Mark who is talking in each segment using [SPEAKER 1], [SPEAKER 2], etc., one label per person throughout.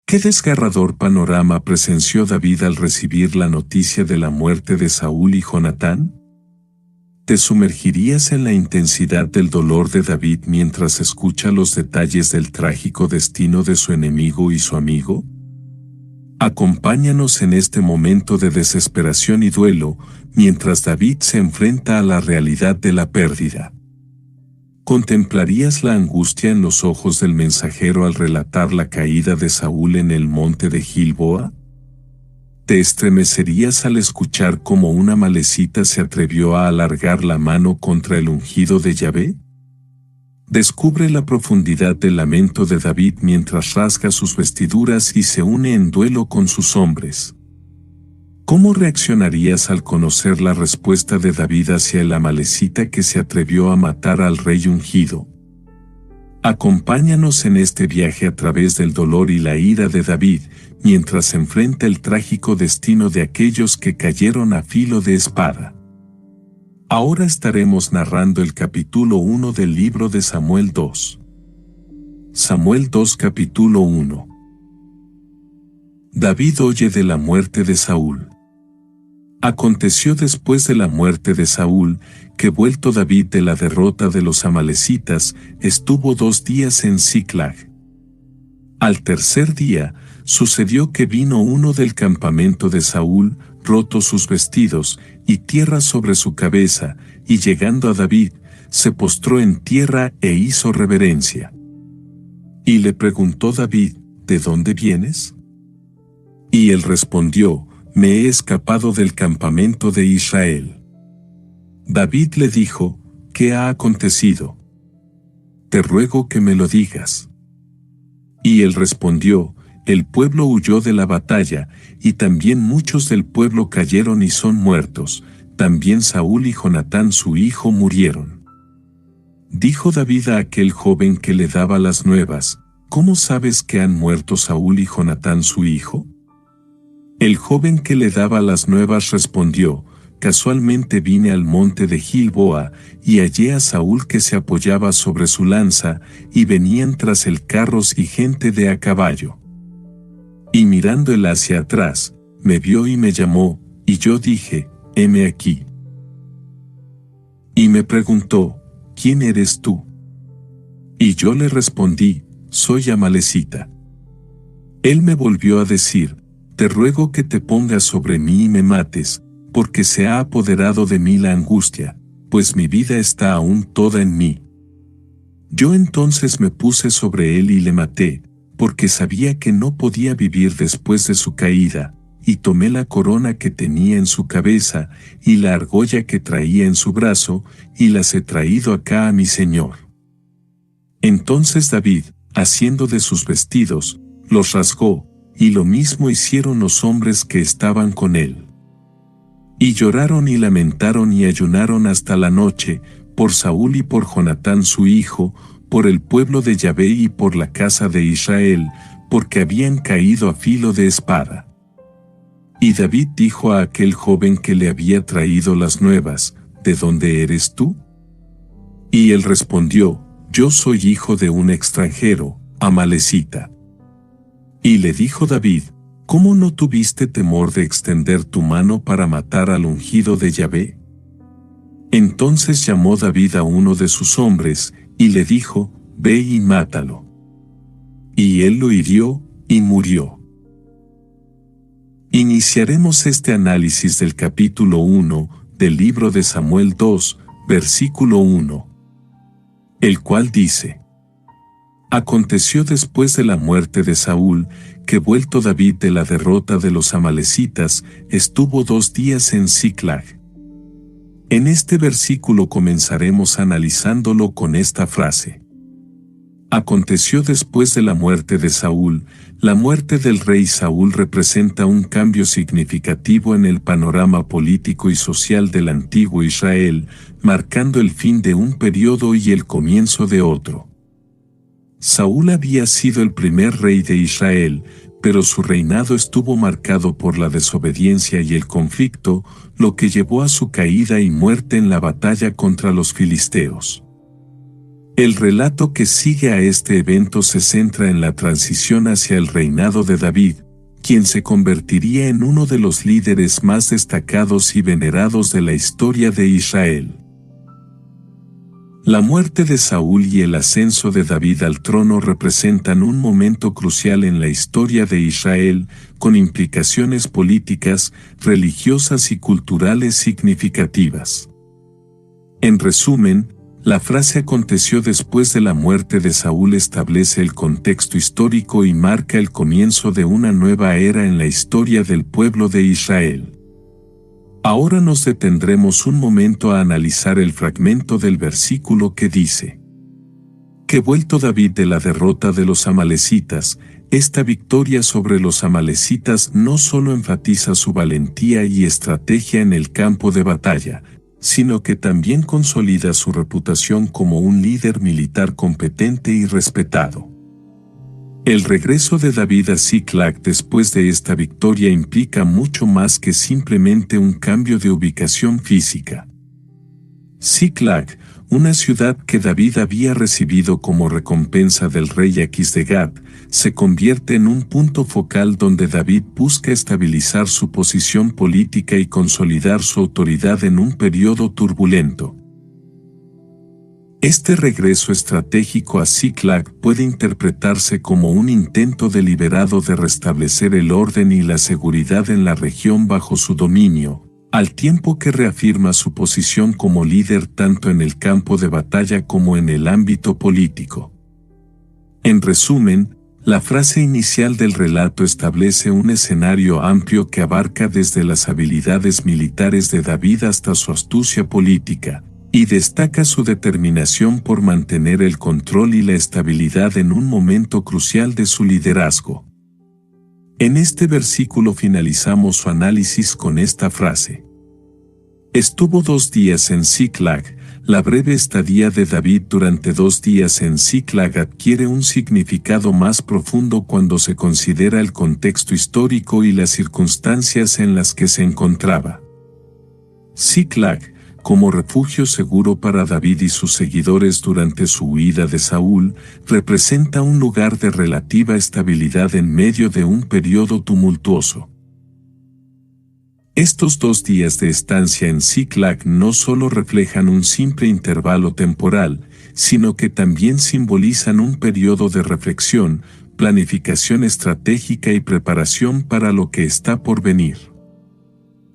[SPEAKER 1] ¿Qué desgarrador panorama presenció David al recibir la noticia de la muerte de Saúl y Jonatán? ¿Te sumergirías en la intensidad del dolor de David mientras escucha los detalles del trágico destino de su enemigo y su amigo? Acompáñanos en este momento de desesperación y duelo, mientras David se enfrenta a la realidad de la pérdida. ¿Contemplarías la angustia en los ojos del mensajero al relatar la caída de Saúl en el monte de Gilboa? ¿Te estremecerías al escuchar cómo una Amalecita se atrevió a alargar la mano contra el ungido de Yahvé? Descubre la profundidad del lamento de David mientras rasga sus vestiduras y se une en duelo con sus hombres. ¿Cómo reaccionarías al conocer la respuesta de David hacia el Amalecita que se atrevió a matar al rey ungido? Acompáñanos en este viaje a través del dolor y la ira de David, mientras enfrenta el trágico destino de aquellos que cayeron a filo de espada. Ahora estaremos narrando el capítulo 1 del libro de Samuel 2. Samuel 2 capítulo 1. David oye de la muerte de Saúl. Aconteció después de la muerte de Saúl, que vuelto David de la derrota de los amalecitas, estuvo 2 días en Siclag. Al tercer día, sucedió que vino uno del campamento de Saúl, roto sus vestidos, y tierra sobre su cabeza, y llegando a David, se postró en tierra e hizo reverencia. Y le preguntó David, ¿de dónde vienes? Y él respondió, me he escapado del campamento de Israel. David le dijo, ¿qué ha acontecido? Te ruego que me lo digas. Y él respondió, el pueblo huyó de la batalla, y también muchos del pueblo cayeron y son muertos, también Saúl y Jonatán su hijo murieron. Dijo David a aquel joven que le daba las nuevas, ¿cómo sabes que han muerto Saúl y Jonatán su hijo? El joven que le daba las nuevas respondió, casualmente vine al monte de Gilboa, y hallé a Saúl que se apoyaba sobre su lanza, y venían tras él carros y gente de a caballo. Y mirando él hacia atrás, me vio y me llamó, y yo dije, heme aquí. Y me preguntó, ¿quién eres tú? Y yo le respondí, soy Amalecita. Él me volvió a decir, te ruego que te pongas sobre mí y me mates, porque se ha apoderado de mí la angustia, pues mi vida está aún toda en mí. Yo entonces me puse sobre él y le maté, porque sabía que no podía vivir después de su caída, y tomé la corona que tenía en su cabeza, y la argolla que traía en su brazo, y las he traído acá a mi señor. Entonces David, haciendo de sus vestidos, los rasgó, y lo mismo hicieron los hombres que estaban con él. Y lloraron y lamentaron y ayunaron hasta la noche, por Saúl y por Jonatán su hijo, por el pueblo de Yahvé y por la casa de Israel, porque habían caído a filo de espada. Y David dijo a aquel joven que le había traído las nuevas, ¿de dónde eres tú? Y él respondió, yo soy hijo de un extranjero, Amalecita. Y le dijo David, ¿cómo no tuviste temor de extender tu mano para matar al ungido de Yahvé? Entonces llamó David a uno de sus hombres, y le dijo, ve y mátalo. Y él lo hirió, y murió. Iniciaremos este análisis del capítulo 1, del libro de Samuel 2, versículo 1. El cual dice, aconteció después de la muerte de Saúl, que vuelto David de la derrota de los amalecitas, estuvo 2 días en Siclag. En este versículo comenzaremos analizándolo con esta frase. Aconteció después de la muerte de Saúl. La muerte del rey Saúl representa un cambio significativo en el panorama político y social del antiguo Israel, marcando el fin de un periodo y el comienzo de otro. Saúl había sido el primer rey de Israel, pero su reinado estuvo marcado por la desobediencia y el conflicto, lo que llevó a su caída y muerte en la batalla contra los filisteos. El relato que sigue a este evento se centra en la transición hacia el reinado de David, quien se convertiría en uno de los líderes más destacados y venerados de la historia de Israel. La muerte de Saúl y el ascenso de David al trono representan un momento crucial en la historia de Israel, con implicaciones políticas, religiosas y culturales significativas. En resumen, la frase aconteció después de la muerte de Saúl establece el contexto histórico y marca el comienzo de una nueva era en la historia del pueblo de Israel. Ahora nos detendremos un momento a analizar el fragmento del versículo que dice: que vuelto David de la derrota de los amalecitas, esta victoria sobre los amalecitas no solo enfatiza su valentía y estrategia en el campo de batalla, sino que también consolida su reputación como un líder militar competente y respetado. El regreso de David a Ziklag después de esta victoria implica mucho más que simplemente un cambio de ubicación física. Ziklag, una ciudad que David había recibido como recompensa del rey Aquis de Gat, se convierte en un punto focal donde David busca estabilizar su posición política y consolidar su autoridad en un periodo turbulento. Este regreso estratégico a Ziklag puede interpretarse como un intento deliberado de restablecer el orden y la seguridad en la región bajo su dominio, al tiempo que reafirma su posición como líder tanto en el campo de batalla como en el ámbito político. En resumen, la frase inicial del relato establece un escenario amplio que abarca desde las habilidades militares de David hasta su astucia política, y destaca su determinación por mantener el control y la estabilidad en un momento crucial de su liderazgo. En este versículo finalizamos su análisis con esta frase: estuvo 2 días en Ziklag. La breve estadía de David durante 2 días en Ziklag adquiere un significado más profundo cuando se considera el contexto histórico y las circunstancias en las que se encontraba. Ziklag, como refugio seguro para David y sus seguidores durante su huida de Saúl, representa un lugar de relativa estabilidad en medio de un periodo tumultuoso. Estos 2 días de estancia en Ziklag no solo reflejan un simple intervalo temporal, sino que también simbolizan un periodo de reflexión, planificación estratégica y preparación para lo que está por venir.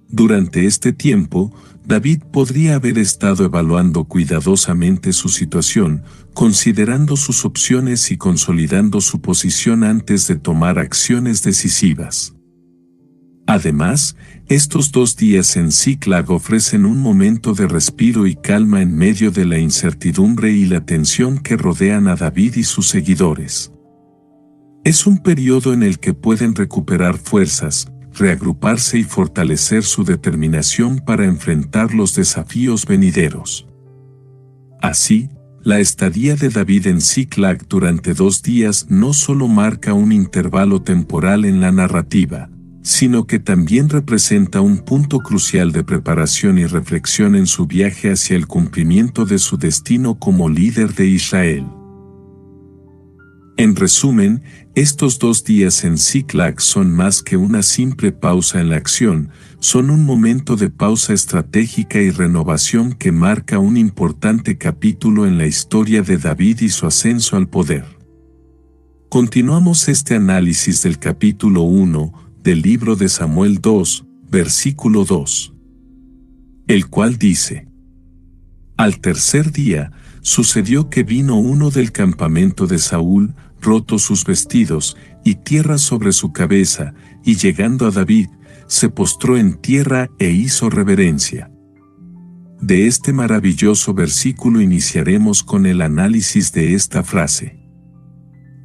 [SPEAKER 1] Durante este tiempo, David podría haber estado evaluando cuidadosamente su situación, considerando sus opciones y consolidando su posición antes de tomar acciones decisivas. Además, estos 2 días en Ziklag ofrecen un momento de respiro y calma en medio de la incertidumbre y la tensión que rodean a David y sus seguidores. Es un periodo en el que pueden recuperar fuerzas, reagruparse y fortalecer su determinación para enfrentar los desafíos venideros. Así, la estadía de David en Ziklag durante 2 días no solo marca un intervalo temporal en la narrativa, sino que también representa un punto crucial de preparación y reflexión en su viaje hacia el cumplimiento de su destino como líder de Israel. En resumen, estos 2 días en Ziklag son más que una simple pausa en la acción, son un momento de pausa estratégica y renovación que marca un importante capítulo en la historia de David y su ascenso al poder. Continuamos este análisis del capítulo 1 del libro de Samuel 2, versículo 2, el cual dice: al tercer día, sucedió que vino uno del campamento de Saúl, roto sus vestidos, y tierra sobre su cabeza, y llegando a David, se postró en tierra e hizo reverencia. De este maravilloso versículo iniciaremos con el análisis de esta frase.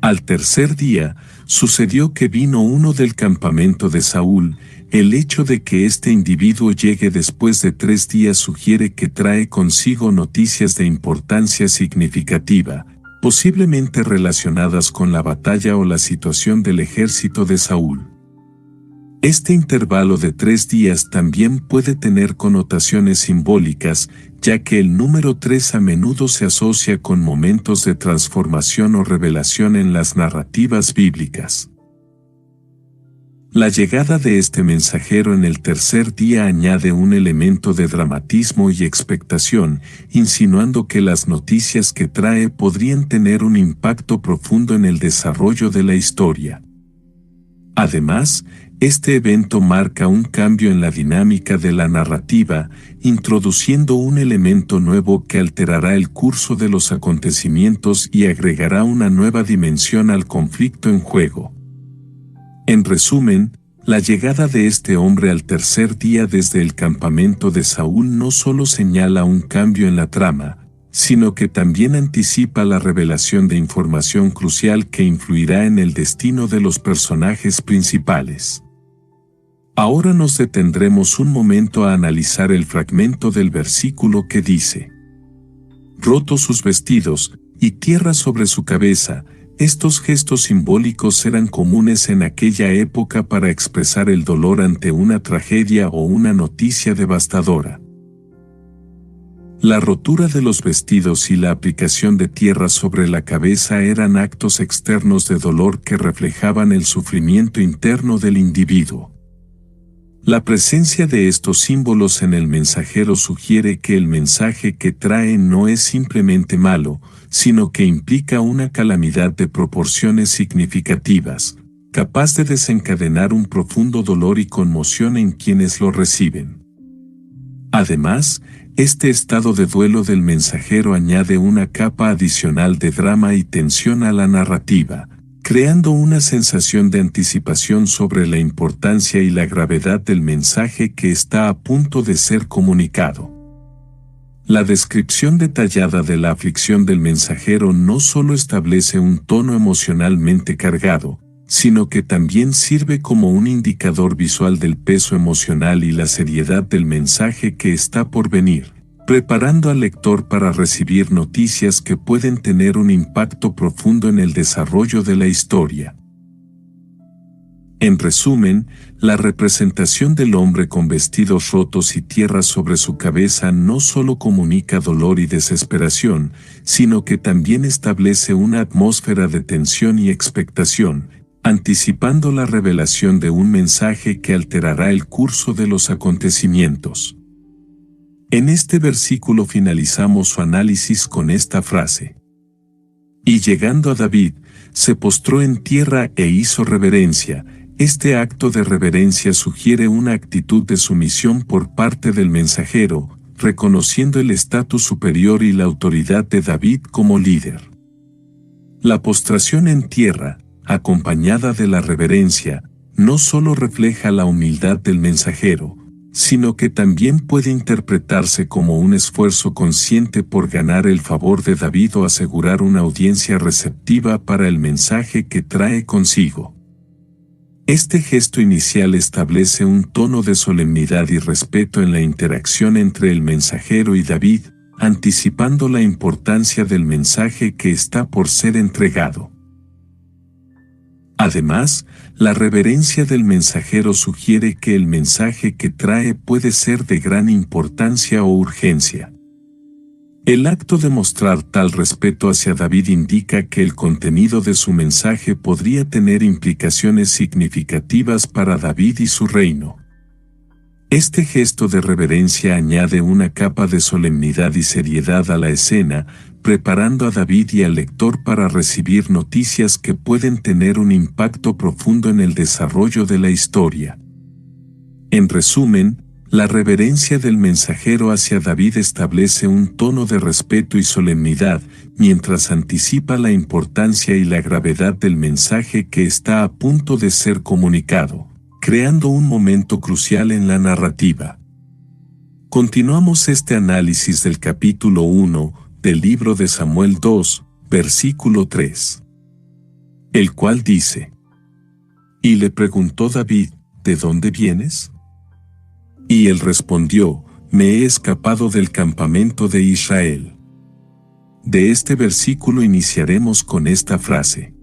[SPEAKER 1] Al tercer día, sucedió que vino uno del campamento de Saúl. El hecho de que este individuo llegue después de 3 días sugiere que trae consigo noticias de importancia significativa, posiblemente relacionadas con la batalla o la situación del ejército de Saúl. Este intervalo de 3 días también puede tener connotaciones simbólicas, ya que el número 3 a menudo se asocia con momentos de transformación o revelación en las narrativas bíblicas. La llegada de este mensajero en el tercer día añade un elemento de dramatismo y expectación, insinuando que las noticias que trae podrían tener un impacto profundo en el desarrollo de la historia. Además, este evento marca un cambio en la dinámica de la narrativa, introduciendo un elemento nuevo que alterará el curso de los acontecimientos y agregará una nueva dimensión al conflicto en juego. En resumen, la llegada de este hombre al tercer día desde el campamento de Saúl no solo señala un cambio en la trama, sino que también anticipa la revelación de información crucial que influirá en el destino de los personajes principales. Ahora nos detendremos un momento a analizar el fragmento del versículo que dice: roto sus vestidos, y tierra sobre su cabeza. Estos gestos simbólicos eran comunes en aquella época para expresar el dolor ante una tragedia o una noticia devastadora. La rotura de los vestidos y la aplicación de tierra sobre la cabeza eran actos externos de dolor que reflejaban el sufrimiento interno del individuo. La presencia de estos símbolos en el mensajero sugiere que el mensaje que trae no es simplemente malo, sino que implica una calamidad de proporciones significativas, capaz de desencadenar un profundo dolor y conmoción en quienes lo reciben. Además, este estado de duelo del mensajero añade una capa adicional de drama y tensión a la narrativa, creando una sensación de anticipación sobre la importancia y la gravedad del mensaje que está a punto de ser comunicado. La descripción detallada de la aflicción del mensajero no solo establece un tono emocionalmente cargado, sino que también sirve como un indicador visual del peso emocional y la seriedad del mensaje que está por venir, preparando al lector para recibir noticias que pueden tener un impacto profundo en el desarrollo de la historia. En resumen, la representación del hombre con vestidos rotos y tierra sobre su cabeza no solo comunica dolor y desesperación, sino que también establece una atmósfera de tensión y expectación, anticipando la revelación de un mensaje que alterará el curso de los acontecimientos. En este versículo finalizamos su análisis con esta frase: y llegando a David, se postró en tierra e hizo reverencia. Este acto de reverencia sugiere una actitud de sumisión por parte del mensajero, reconociendo el estatus superior y la autoridad de David como líder. La postración en tierra, acompañada de la reverencia, no solo refleja la humildad del mensajero, sino que también puede interpretarse como un esfuerzo consciente por ganar el favor de David o asegurar una audiencia receptiva para el mensaje que trae consigo. Este gesto inicial establece un tono de solemnidad y respeto en la interacción entre el mensajero y David, anticipando la importancia del mensaje que está por ser entregado. Además, la reverencia del mensajero sugiere que el mensaje que trae puede ser de gran importancia o urgencia. El acto de mostrar tal respeto hacia David indica que el contenido de su mensaje podría tener implicaciones significativas para David y su reino. Este gesto de reverencia añade una capa de solemnidad y seriedad a la escena, preparando a David y al lector para recibir noticias que pueden tener un impacto profundo en el desarrollo de la historia. En resumen, la reverencia del mensajero hacia David establece un tono de respeto y solemnidad, mientras anticipa la importancia y la gravedad del mensaje que está a punto de ser comunicado, creando un momento crucial en la narrativa. Continuamos este análisis del capítulo 1 del libro de Samuel 2, versículo 3, el cual dice: y le preguntó David, ¿de dónde vienes? Y él respondió, me he escapado del campamento de Israel. De este versículo iniciaremos con esta frase.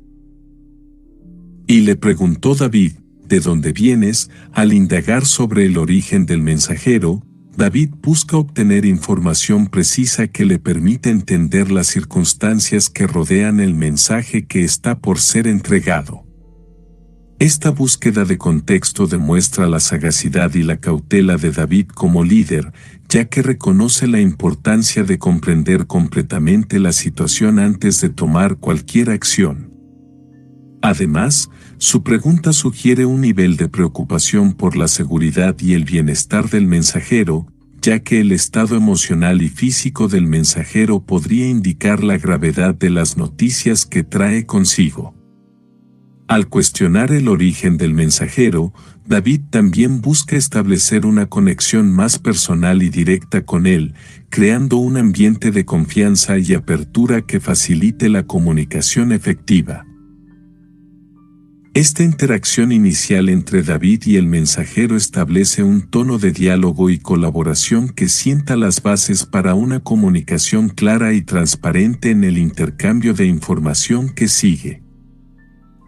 [SPEAKER 1] Y le preguntó David, ¿de dónde vienes? Al indagar sobre el origen del mensajero, David busca obtener información precisa que le permita entender las circunstancias que rodean el mensaje que está por ser entregado. Esta búsqueda de contexto demuestra la sagacidad y la cautela de David como líder, ya que reconoce la importancia de comprender completamente la situación antes de tomar cualquier acción. Además, su pregunta sugiere un nivel de preocupación por la seguridad y el bienestar del mensajero, ya que el estado emocional y físico del mensajero podría indicar la gravedad de las noticias que trae consigo. Al cuestionar el origen del mensajero, David también busca establecer una conexión más personal y directa con él, creando un ambiente de confianza y apertura que facilite la comunicación efectiva. Esta interacción inicial entre David y el mensajero establece un tono de diálogo y colaboración que sienta las bases para una comunicación clara y transparente en el intercambio de información que sigue.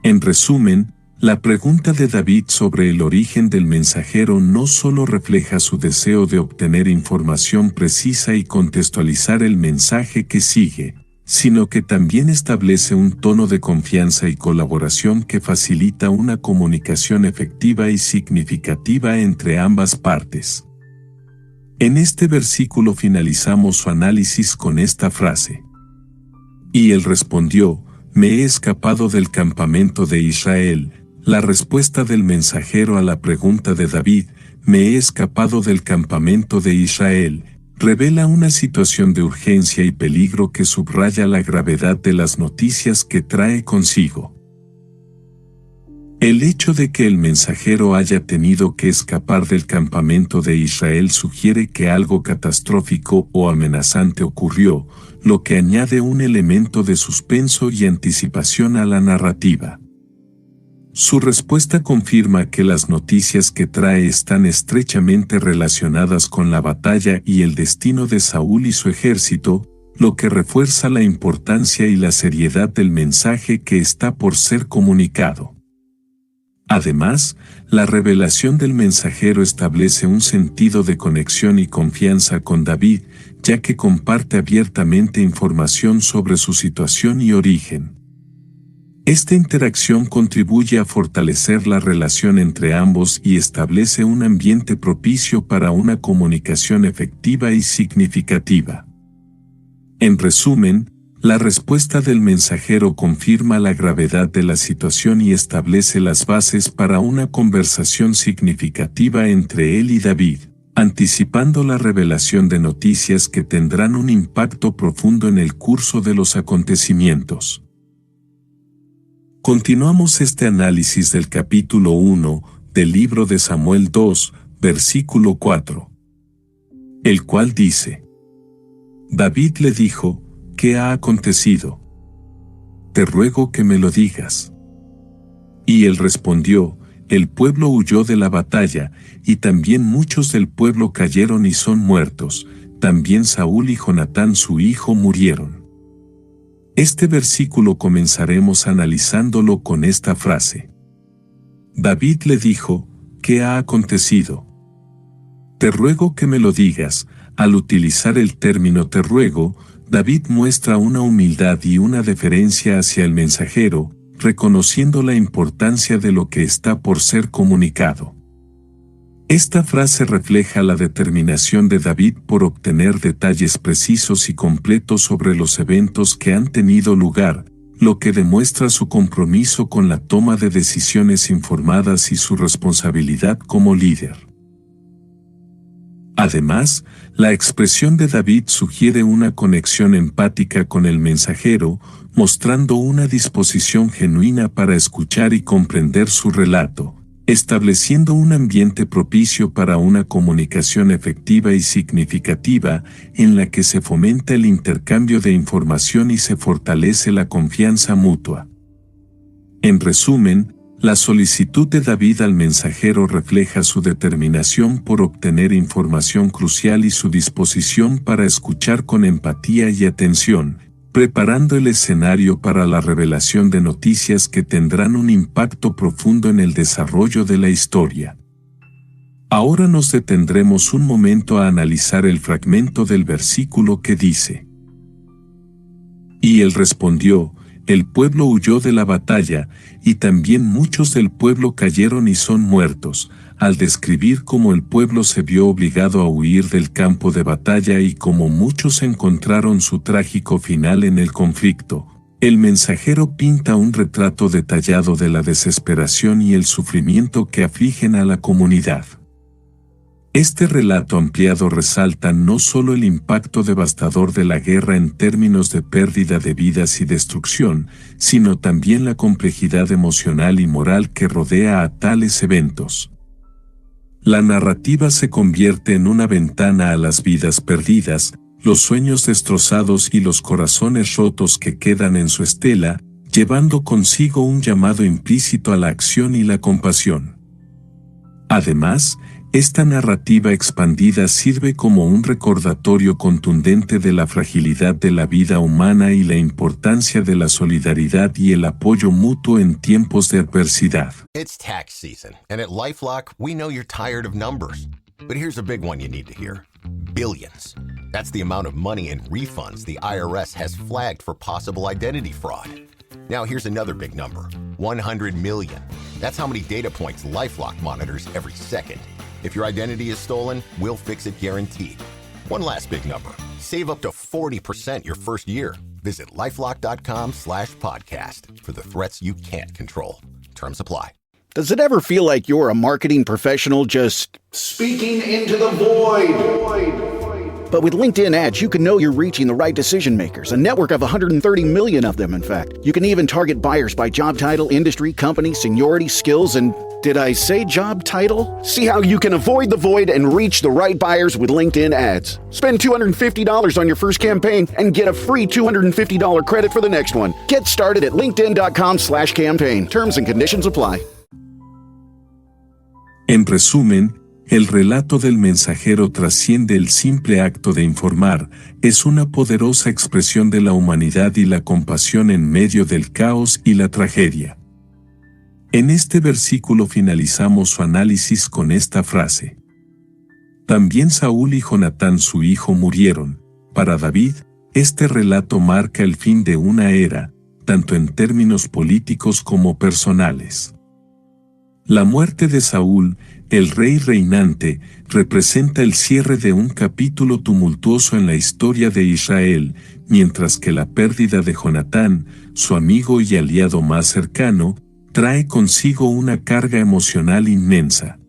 [SPEAKER 1] En resumen, la pregunta de David sobre el origen del mensajero no solo refleja su deseo de obtener información precisa y contextualizar el mensaje que sigue, sino que también establece un tono de confianza y colaboración que facilita una comunicación efectiva y significativa entre ambas partes. En este versículo finalizamos su análisis con esta frase. Y él respondió: me he escapado del campamento de Israel. La respuesta del mensajero a la pregunta de David, me he escapado del campamento de Israel, revela una situación de urgencia y peligro que subraya la gravedad de las noticias que trae consigo. El hecho de que el mensajero haya tenido que escapar del campamento de Israel sugiere que algo catastrófico o amenazante ocurrió, lo que añade un elemento de suspenso y anticipación a la narrativa. Su respuesta confirma que las noticias que trae están estrechamente relacionadas con la batalla y el destino de Saúl y su ejército, lo que refuerza la importancia y la seriedad del mensaje que está por ser comunicado. Además, la revelación del mensajero establece un sentido de conexión y confianza con David, ya que comparte abiertamente información sobre su situación y origen. Esta interacción contribuye a fortalecer la relación entre ambos y establece un ambiente propicio para una comunicación efectiva y significativa. En resumen, la respuesta del mensajero confirma la gravedad de la situación y establece las bases para una conversación significativa entre él y David, anticipando la revelación de noticias que tendrán un impacto profundo en el curso de los acontecimientos. Continuamos este análisis del capítulo 1 del libro de Samuel 2, versículo 4, el cual dice: David le dijo: ¿qué ha acontecido? Te ruego que me lo digas. Y él respondió: el pueblo huyó de la batalla, y también muchos del pueblo cayeron y son muertos, también Saúl y Jonatán su hijo murieron. Este versículo comenzaremos analizándolo con esta frase. David le dijo: ¿qué ha acontecido? Te ruego que me lo digas. Al utilizar el término te ruego, David muestra una humildad y una deferencia hacia el mensajero, reconociendo la importancia de lo que está por ser comunicado. Esta frase refleja la determinación de David por obtener detalles precisos y completos sobre los eventos que han tenido lugar, lo que demuestra su compromiso con la toma de decisiones informadas y su responsabilidad como líder. Además, la expresión de David sugiere una conexión empática con el mensajero, mostrando una disposición genuina para escuchar y comprender su relato, estableciendo un ambiente propicio para una comunicación efectiva y significativa, en la que se fomenta el intercambio de información y se fortalece la confianza mutua. En resumen, la solicitud de David al mensajero refleja su determinación por obtener información crucial y su disposición para escuchar con empatía y atención, preparando el escenario para la revelación de noticias que tendrán un impacto profundo en el desarrollo de la historia. Ahora nos detendremos un momento a analizar el fragmento del versículo que dice: Y él respondió, el pueblo huyó de la batalla, y también muchos del pueblo cayeron y son muertos, al describir cómo el pueblo se vio obligado a huir del campo de batalla y cómo muchos encontraron su trágico final en el conflicto. El mensajero pinta un retrato detallado de la desesperación y el sufrimiento que afligen a la comunidad. Este relato ampliado resalta no solo el impacto devastador de la guerra en términos de pérdida de vidas y destrucción, sino también la complejidad emocional y moral que rodea a tales eventos. La narrativa se convierte en una ventana a las vidas perdidas, los sueños destrozados y los corazones rotos que quedan en su estela, llevando consigo un llamado implícito a la acción y la compasión. Además, esta narrativa expandida sirve como un recordatorio contundente de la fragilidad de la vida humana y la importancia de la solidaridad y el apoyo mutuo en tiempos de adversidad.
[SPEAKER 2] It's tax season, and at LifeLock, we know you're tired of numbers. But here's a big one you need to hear. Billions. That's the amount of money in refunds the IRS has flagged for possible identity fraud. Now here's another big number. 100 million. That's how many data points LifeLock monitors every second. If your identity is stolen, we'll fix it guaranteed. One last big number. Save up to 40% your first year. Visit LifeLock.com/podcast for the threats you can't control. Terms apply.
[SPEAKER 3] Does it ever feel like you're a marketing professional just speaking into the void? But with LinkedIn ads, you can know you're reaching the right decision makers, a network of 130 million of them, in fact. You can even target buyers by job title, industry, company, seniority, skills, and did I say job title? See how you can avoid the void and reach the right buyers with LinkedIn ads. Spend $250 on your first campaign and get a free $250 credit for the next one. Get started at linkedin.com/campaign. Terms and conditions apply.
[SPEAKER 1] En resumen, el relato del mensajero trasciende el simple acto de informar, es una poderosa expresión de la humanidad y la compasión en medio del caos y la tragedia. En este versículo finalizamos su análisis con esta frase: También Saúl y Jonatán su hijo murieron. Para David, este relato marca el fin de una era, tanto en términos políticos como personales. La muerte de Saúl, el rey reinante, representa el cierre de un capítulo tumultuoso en la historia de Israel, mientras que la pérdida de Jonatán, su amigo y aliado más cercano, trae consigo una carga emocional inmensa.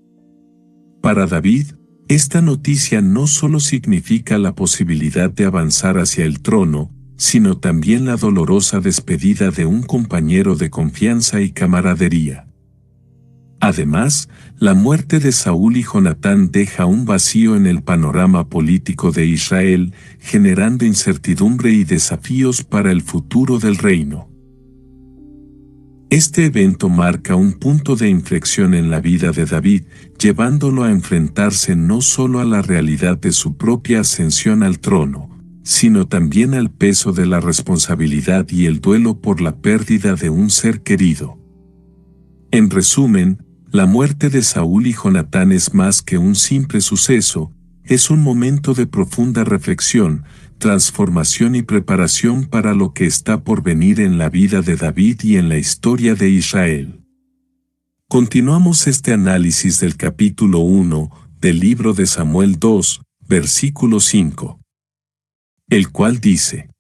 [SPEAKER 1] Para David, esta noticia no solo significa la posibilidad de avanzar hacia el trono, sino también la dolorosa despedida de un compañero de confianza y camaradería. Además, la muerte de Saúl y Jonatán deja un vacío en el panorama político de Israel, generando incertidumbre y desafíos para el futuro del reino. Este evento marca un punto de inflexión en la vida de David, llevándolo a enfrentarse no solo a la realidad de su propia ascensión al trono, sino también al peso de la responsabilidad y el duelo por la pérdida de un ser querido. En resumen, la muerte de Saúl y Jonatán es más que un simple suceso, es un momento de profunda reflexión, transformación y preparación para lo que está por venir en la vida de David y en la historia de Israel. Continuamos este análisis del capítulo 1 del libro de Samuel 2, versículo 5, el cual dice: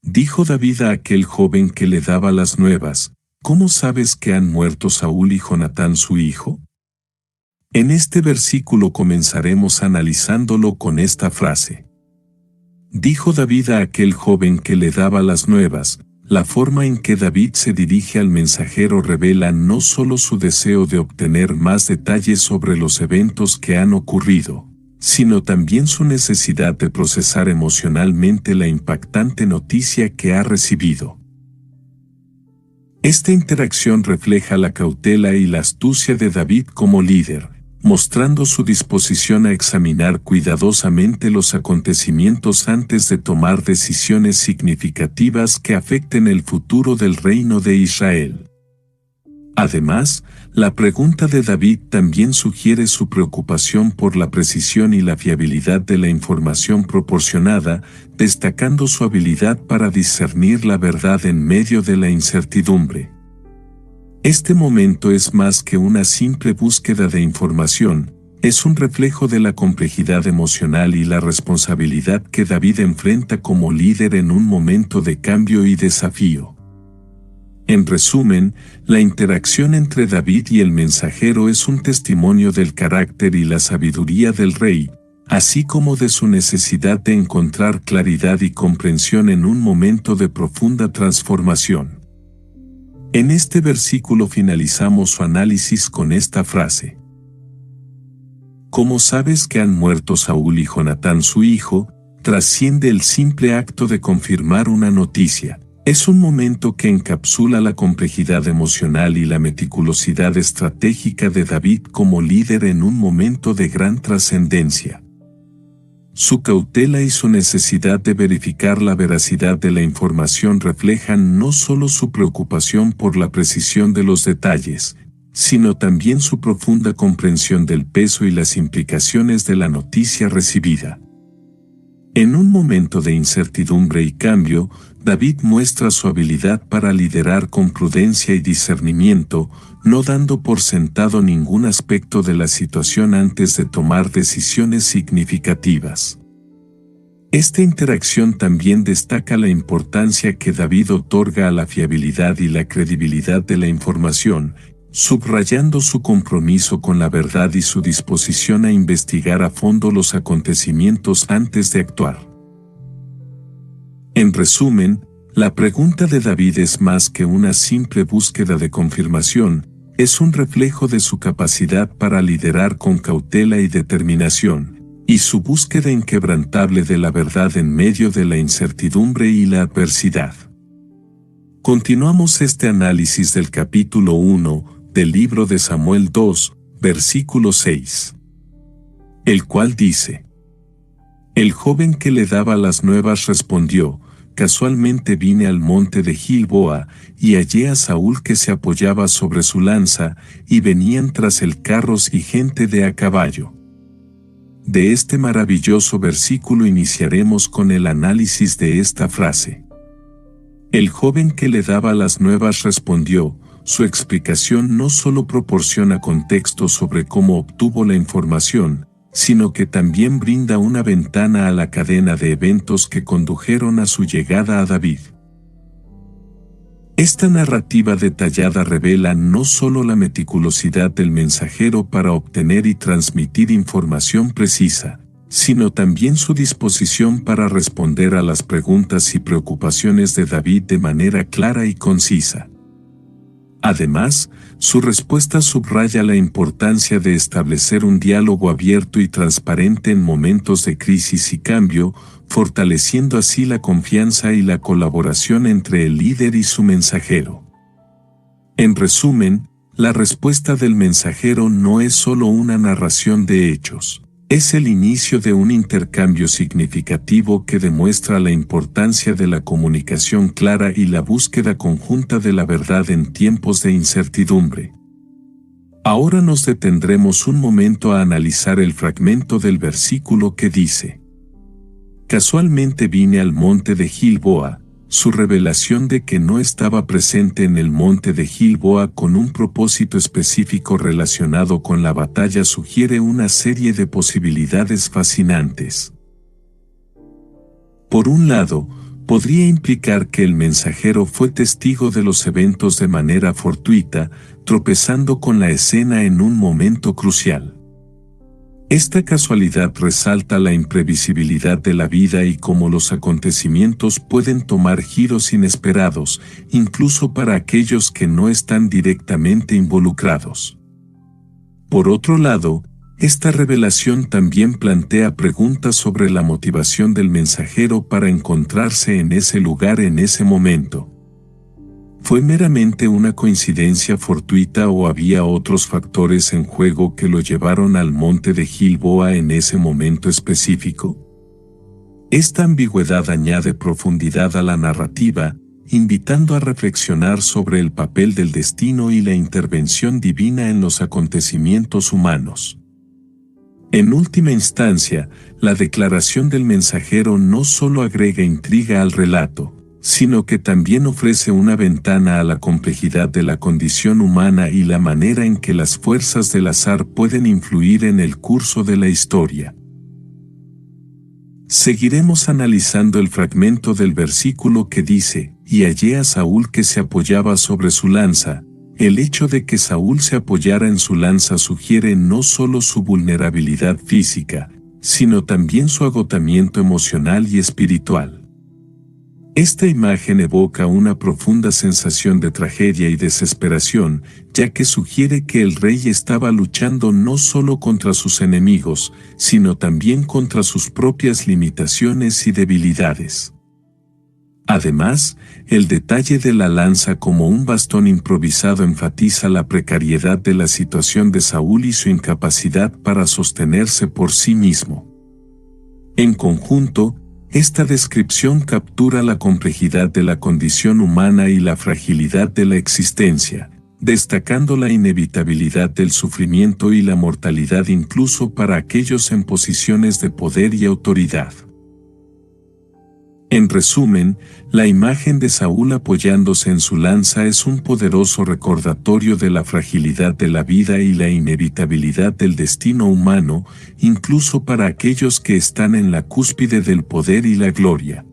[SPEAKER 1] Dijo David a aquel joven que le daba las nuevas: ¿Cómo sabes que han muerto Saúl y Jonatán su hijo? En este versículo comenzaremos analizándolo con esta frase. Dijo David a aquel joven que le daba las nuevas. La forma en que David se dirige al mensajero revela no solo su deseo de obtener más detalles sobre los eventos que han ocurrido, sino también su necesidad de procesar emocionalmente la impactante noticia que ha recibido. Esta interacción refleja la cautela y la astucia de David como líder, mostrando su disposición a examinar cuidadosamente los acontecimientos antes de tomar decisiones significativas que afecten el futuro del reino de Israel. Además, la pregunta de David también sugiere su preocupación por la precisión y la fiabilidad de la información proporcionada, destacando su habilidad para discernir la verdad en medio de la incertidumbre. Este momento es más que una simple búsqueda de información, es un reflejo de la complejidad emocional y la responsabilidad que David enfrenta como líder en un momento de cambio y desafío. En resumen, la interacción entre David y el mensajero es un testimonio del carácter y la sabiduría del rey, así como de su necesidad de encontrar claridad y comprensión en un momento de profunda transformación. En este versículo finalizamos su análisis con esta frase. ¿Cómo sabes que han muerto Saúl y Jonatán su hijo? Trasciende el simple acto de confirmar una noticia. Es un momento que encapsula la complejidad emocional y la meticulosidad estratégica de David como líder en un momento de gran trascendencia. Su cautela y su necesidad de verificar la veracidad de la información reflejan no solo su preocupación por la precisión de los detalles, sino también su profunda comprensión del peso y las implicaciones de la noticia recibida. En un momento de incertidumbre y cambio, David muestra su habilidad para liderar con prudencia y discernimiento, no dando por sentado ningún aspecto de la situación antes de tomar decisiones significativas. Esta interacción también destaca la importancia que David otorga a la fiabilidad y la credibilidad de la información, subrayando su compromiso con la verdad y su disposición a investigar a fondo los acontecimientos antes de actuar. En resumen, la pregunta de David es más que una simple búsqueda de confirmación, es un reflejo de su capacidad para liderar con cautela y determinación, y su búsqueda inquebrantable de la verdad en medio de la incertidumbre y la adversidad. Continuamos este análisis del capítulo 1 del libro de Samuel 2, versículo 6. El cual dice: El joven que le daba las nuevas respondió: Casualmente vine al monte de Gilboa, y hallé a Saúl que se apoyaba sobre su lanza, y venían tras él carros y gente de a caballo. De este maravilloso versículo iniciaremos con el análisis de esta frase. El joven que le daba las nuevas respondió. Su explicación no solo proporciona contexto sobre cómo obtuvo la información, sino que también brinda una ventana a la cadena de eventos que condujeron a su llegada a David. Esta narrativa detallada revela no solo la meticulosidad del mensajero para obtener y transmitir información precisa, sino también su disposición para responder a las preguntas y preocupaciones de David de manera clara y concisa. Además, su respuesta subraya la importancia de establecer un diálogo abierto y transparente en momentos de crisis y cambio, fortaleciendo así la confianza y la colaboración entre el líder y su mensajero. En resumen, la respuesta del mensajero no es solo una narración de hechos. Es el inicio de un intercambio significativo que demuestra la importancia de la comunicación clara y la búsqueda conjunta de la verdad en tiempos de incertidumbre. Ahora nos detendremos un momento a analizar el fragmento del versículo que dice: Casualmente vine al monte de Gilboa. Su revelación de que no estaba presente en el monte de Gilboa con un propósito específico relacionado con la batalla sugiere una serie de posibilidades fascinantes. Por un lado, podría implicar que el mensajero fue testigo de los eventos de manera fortuita, tropezando con la escena en un momento crucial. Esta casualidad resalta la imprevisibilidad de la vida y cómo los acontecimientos pueden tomar giros inesperados, incluso para aquellos que no están directamente involucrados. Por otro lado, esta revelación también plantea preguntas sobre la motivación del mensajero para encontrarse en ese lugar en ese momento. ¿Fue meramente una coincidencia fortuita o había otros factores en juego que lo llevaron al monte de Gilboa en ese momento específico? Esta ambigüedad añade profundidad a la narrativa, invitando a reflexionar sobre el papel del destino y la intervención divina en los acontecimientos humanos. En última instancia, la declaración del mensajero no solo agrega intriga al relato, sino que también ofrece una ventana a la complejidad de la condición humana y la manera en que las fuerzas del azar pueden influir en el curso de la historia. Seguiremos analizando el fragmento del versículo que dice, y hallé a Saúl que se apoyaba sobre su lanza. El hecho de que Saúl se apoyara en su lanza sugiere no solo su vulnerabilidad física, sino también su agotamiento emocional y espiritual. Esta imagen evoca una profunda sensación de tragedia y desesperación, ya que sugiere que el rey estaba luchando no solo contra sus enemigos, sino también contra sus propias limitaciones y debilidades. Además, el detalle de la lanza como un bastón improvisado enfatiza la precariedad de la situación de Saúl y su incapacidad para sostenerse por sí mismo. En conjunto, esta descripción captura la complejidad de la condición humana y la fragilidad de la existencia, destacando la inevitabilidad del sufrimiento y la mortalidad incluso para aquellos en posiciones de poder y autoridad. En resumen, la imagen de Saúl apoyándose en su lanza es un poderoso recordatorio de la fragilidad de la vida y la inevitabilidad del destino humano, incluso para aquellos que están en la cúspide del poder y la gloria.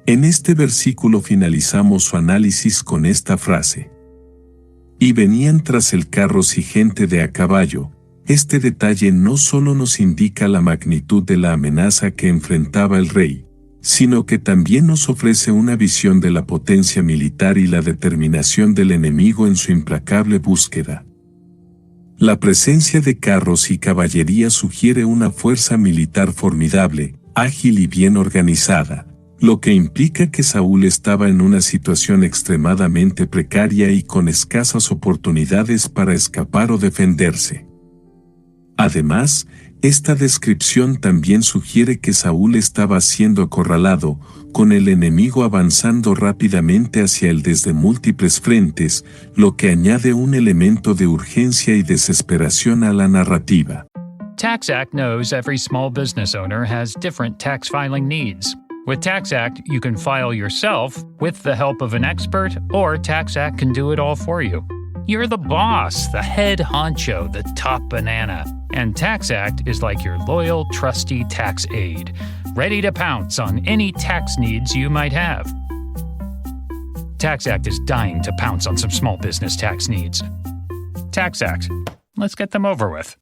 [SPEAKER 1] En este versículo finalizamos su análisis con esta frase. Y venían tras el carros y gente de a caballo. Este detalle no solo nos indica la magnitud de la amenaza que enfrentaba el rey, sino que también nos ofrece una visión de la potencia militar y la determinación del enemigo en su implacable búsqueda. La presencia de carros y caballería sugiere una fuerza militar formidable, ágil y bien organizada, lo que implica que Saúl estaba en una situación extremadamente precaria y con escasas oportunidades para escapar o defenderse. Además, esta descripción también sugiere que Saúl estaba siendo acorralado, con el enemigo avanzando rápidamente hacia él desde múltiples frentes, lo que añade un elemento de urgencia y desesperación a la narrativa.
[SPEAKER 4] TaxAct knows every small business owner has different tax filing needs. With TaxAct, you can file yourself with the help of an expert, or TaxAct can do it all for you. You're the boss, the head honcho, the top banana. And TaxAct is like your loyal, trusty tax aide, ready to pounce on any tax needs you might have. TaxAct is dying to pounce on some small business tax needs. TaxAct. Let's get them over with.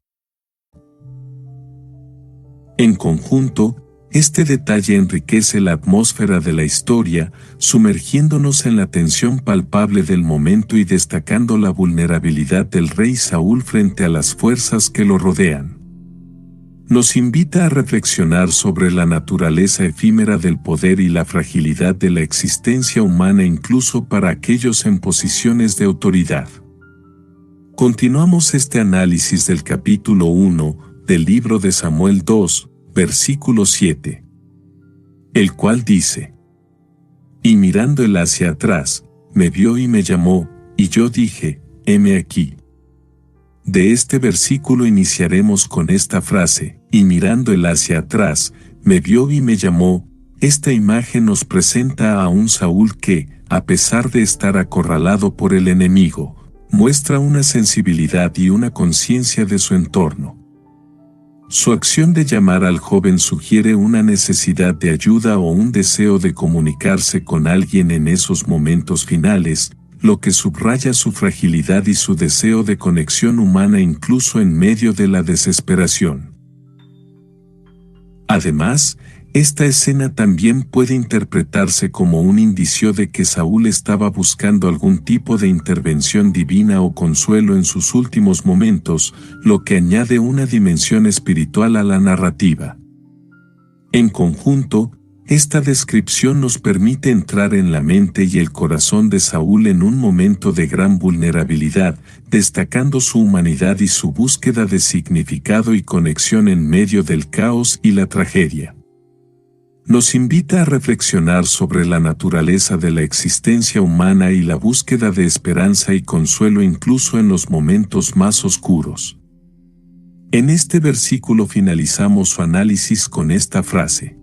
[SPEAKER 1] En conjunto, este detalle enriquece la atmósfera de la historia, sumergiéndonos en la tensión palpable del momento y destacando la vulnerabilidad del rey Saúl frente a las fuerzas que lo rodean. Nos invita a reflexionar sobre la naturaleza efímera del poder y la fragilidad de la existencia humana incluso para aquellos en posiciones de autoridad. Continuamos este análisis del capítulo 1 del libro de Samuel 2, versículo 7, el cual dice: Y mirando él hacia atrás, me vio y me llamó, y yo dije, heme aquí. De este versículo iniciaremos con esta frase, y mirando él hacia atrás, me vio y me llamó. Esta imagen nos presenta a un Saúl que, a pesar de estar acorralado por el enemigo, muestra una sensibilidad y una conciencia de su entorno. Su acción de llamar al joven sugiere una necesidad de ayuda o un deseo de comunicarse con alguien en esos momentos finales, lo que subraya su fragilidad y su deseo de conexión humana incluso en medio de la desesperación. Además, esta escena también puede interpretarse como un indicio de que Saúl estaba buscando algún tipo de intervención divina o consuelo en sus últimos momentos, lo que añade una dimensión espiritual a la narrativa. En conjunto, esta descripción nos permite entrar en la mente y el corazón de Saúl en un momento de gran vulnerabilidad, destacando su humanidad y su búsqueda de significado y conexión en medio del caos y la tragedia. Nos invita a reflexionar sobre la naturaleza de la existencia humana y la búsqueda de esperanza y consuelo incluso en los momentos más oscuros. En este versículo finalizamos su análisis con esta frase.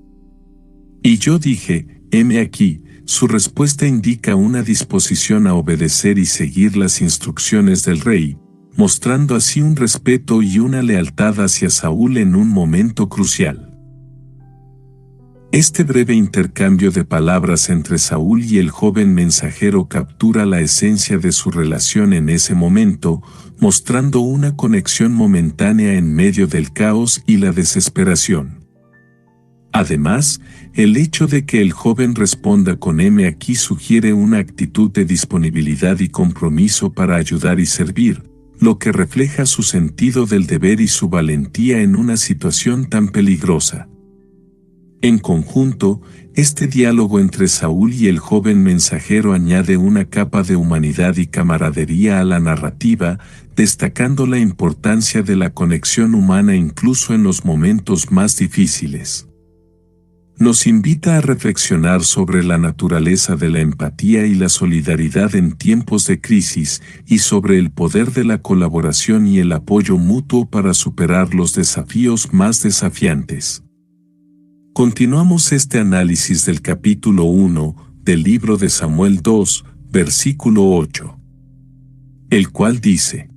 [SPEAKER 1] Y yo dije, heme aquí, su respuesta indica una disposición a obedecer y seguir las instrucciones del rey, mostrando así un respeto y una lealtad hacia Saúl en un momento crucial. Este breve intercambio de palabras entre Saúl y el joven mensajero captura la esencia de su relación en ese momento, mostrando una conexión momentánea en medio del caos y la desesperación. Además, el hecho de que el joven responda con heme aquí sugiere una actitud de disponibilidad y compromiso para ayudar y servir, lo que refleja su sentido del deber y su valentía en una situación tan peligrosa. En conjunto, este diálogo entre Saúl y el joven mensajero añade una capa de humanidad y camaradería a la narrativa, destacando la importancia de la conexión humana incluso en los momentos más difíciles. Nos invita a reflexionar sobre la naturaleza de la empatía y la solidaridad en tiempos de crisis y sobre el poder de la colaboración y el apoyo mutuo para superar los desafíos más desafiantes. Continuamos este análisis del capítulo 1 del libro de Samuel 2, versículo 8, el cual dice: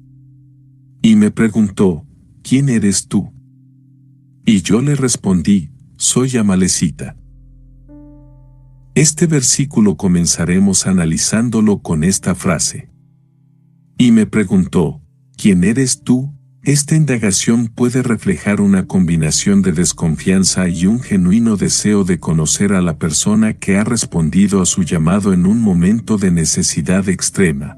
[SPEAKER 1] Y me preguntó, ¿quién eres tú? Y yo le respondí, soy amalecita. Este versículo comenzaremos analizándolo con esta frase. Y me preguntó, ¿quién eres tú? Esta indagación puede reflejar una combinación de desconfianza y un genuino deseo de conocer a la persona que ha respondido a su llamado en un momento de necesidad extrema.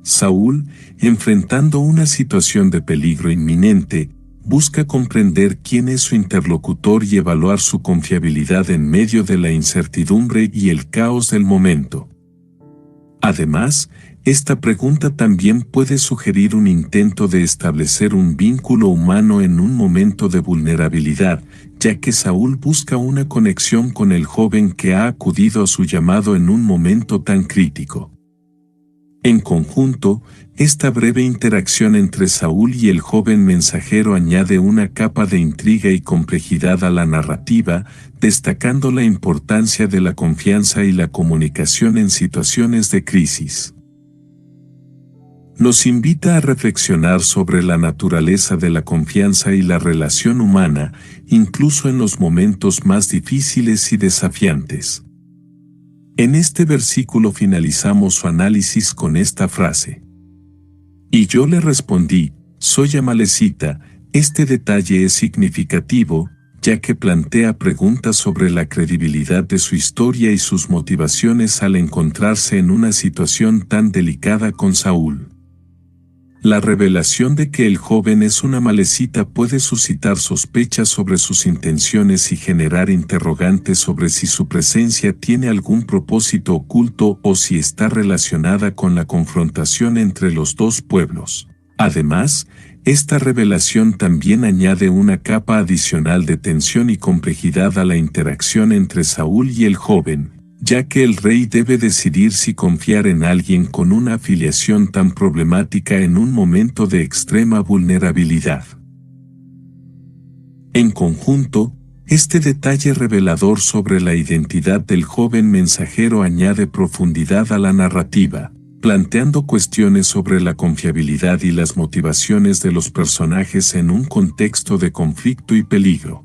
[SPEAKER 1] Saúl, enfrentando una situación de peligro inminente, busca comprender quién es su interlocutor y evaluar su confiabilidad en medio de la incertidumbre y el caos del momento. Además, esta pregunta también puede sugerir un intento de establecer un vínculo humano en un momento de vulnerabilidad, ya que Saúl busca una conexión con el joven que ha acudido a su llamado en un momento tan crítico. En conjunto, esta breve interacción entre Saúl y el joven mensajero añade una capa de intriga y complejidad a la narrativa, destacando la importancia de la confianza y la comunicación en situaciones de crisis. Nos invita a reflexionar sobre la naturaleza de la confianza y la relación humana, incluso en los momentos más difíciles y desafiantes. En este versículo finalizamos su análisis con esta frase. Y yo le respondí, soy amalecita. Este detalle es significativo, ya que plantea preguntas sobre la credibilidad de su historia y sus motivaciones al encontrarse en una situación tan delicada con Saúl. La revelación de que el joven es una amalecita puede suscitar sospechas sobre sus intenciones y generar interrogantes sobre si su presencia tiene algún propósito oculto o si está relacionada con la confrontación entre los dos pueblos. Además, esta revelación también añade una capa adicional de tensión y complejidad a la interacción entre Saúl y el joven, ya que el rey debe decidir si confiar en alguien con una afiliación tan problemática en un momento de extrema vulnerabilidad. En conjunto, este detalle revelador sobre la identidad del joven mensajero añade profundidad a la narrativa, planteando cuestiones sobre la confiabilidad y las motivaciones de los personajes en un contexto de conflicto y peligro.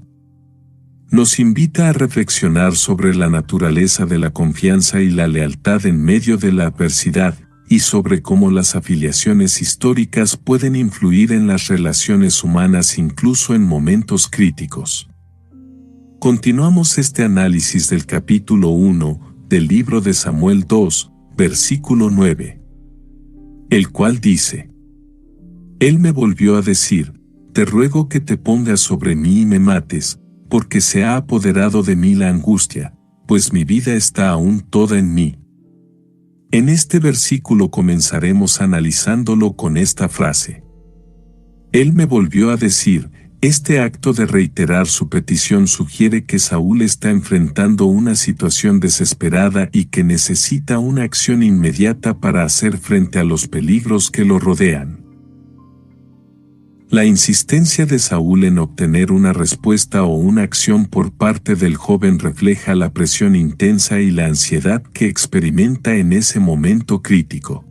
[SPEAKER 1] Nos invita a reflexionar sobre la naturaleza de la confianza y la lealtad en medio de la adversidad, y sobre cómo las afiliaciones históricas pueden influir en las relaciones humanas incluso en momentos críticos. Continuamos este análisis del capítulo 1 del libro de Samuel 2, versículo 9, el cual dice: Él me volvió a decir, te ruego que te pongas sobre mí y me mates, porque se ha apoderado de mí la angustia, pues mi vida está aún toda en mí. En este versículo comenzaremos analizándolo con esta frase. Él me volvió a decir, este acto de reiterar su petición sugiere que Saúl está enfrentando una situación desesperada y que necesita una acción inmediata para hacer frente a los peligros que lo rodean. La insistencia de Saúl en obtener una respuesta o una acción por parte del joven refleja la presión intensa y la ansiedad que experimenta en ese momento crítico.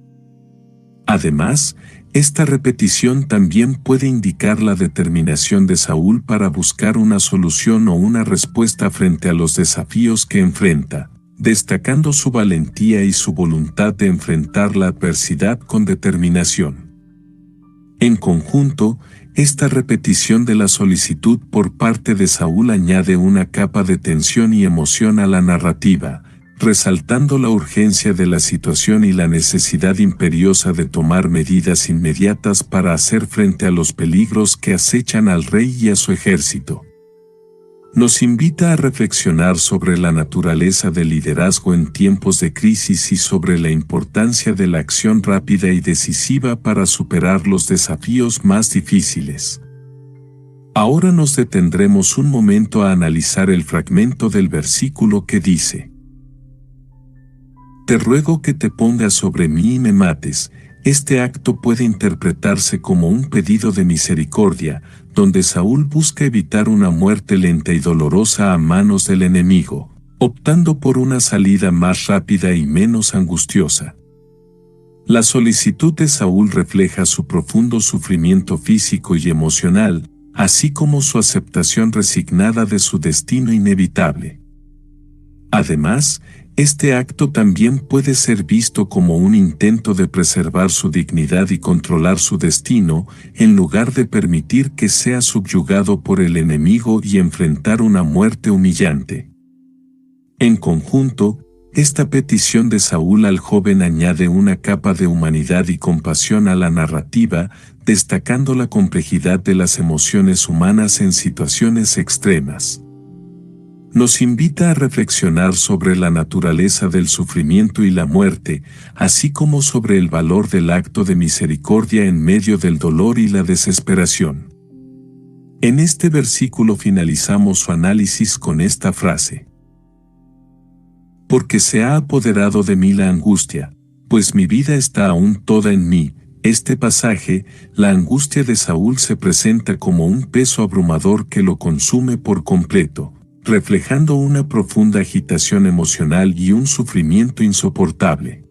[SPEAKER 1] Además, esta repetición también puede indicar la determinación de Saúl para buscar una solución o una respuesta frente a los desafíos que enfrenta, destacando su valentía y su voluntad de enfrentar la adversidad con determinación. En conjunto, esta repetición de la solicitud por parte de Saúl añade una capa de tensión y emoción a la narrativa, resaltando la urgencia de la situación y la necesidad imperiosa de tomar medidas inmediatas para hacer frente a los peligros que acechan al rey y a su ejército. Nos invita a reflexionar sobre la naturaleza del liderazgo en tiempos de crisis y sobre la importancia de la acción rápida y decisiva para superar los desafíos más difíciles. Ahora nos detendremos un momento a analizar el fragmento del versículo que dice: Te ruego que te pongas sobre mí y me mates. Este acto puede interpretarse como un pedido de misericordia, donde Saúl busca evitar una muerte lenta y dolorosa a manos del enemigo, optando por una salida más rápida y menos angustiosa. La solicitud de Saúl refleja su profundo sufrimiento físico y emocional, así como su aceptación resignada de su destino inevitable. Además, este acto también puede ser visto como un intento de preservar su dignidad y controlar su destino, en lugar de permitir que sea subyugado por el enemigo y enfrentar una muerte humillante. En conjunto, esta petición de Saúl al joven añade una capa de humanidad y compasión a la narrativa, destacando la complejidad de las emociones humanas en situaciones extremas. Nos invita a reflexionar sobre la naturaleza del sufrimiento y la muerte, así como sobre el valor del acto de misericordia en medio del dolor y la desesperación. En este versículo finalizamos su análisis con esta frase: Porque se ha apoderado de mí la angustia, pues mi vida está aún toda en mí. Este pasaje, la angustia de Saúl se presenta como un peso abrumador que lo consume por completo, reflejando una profunda agitación emocional y un sufrimiento insoportable.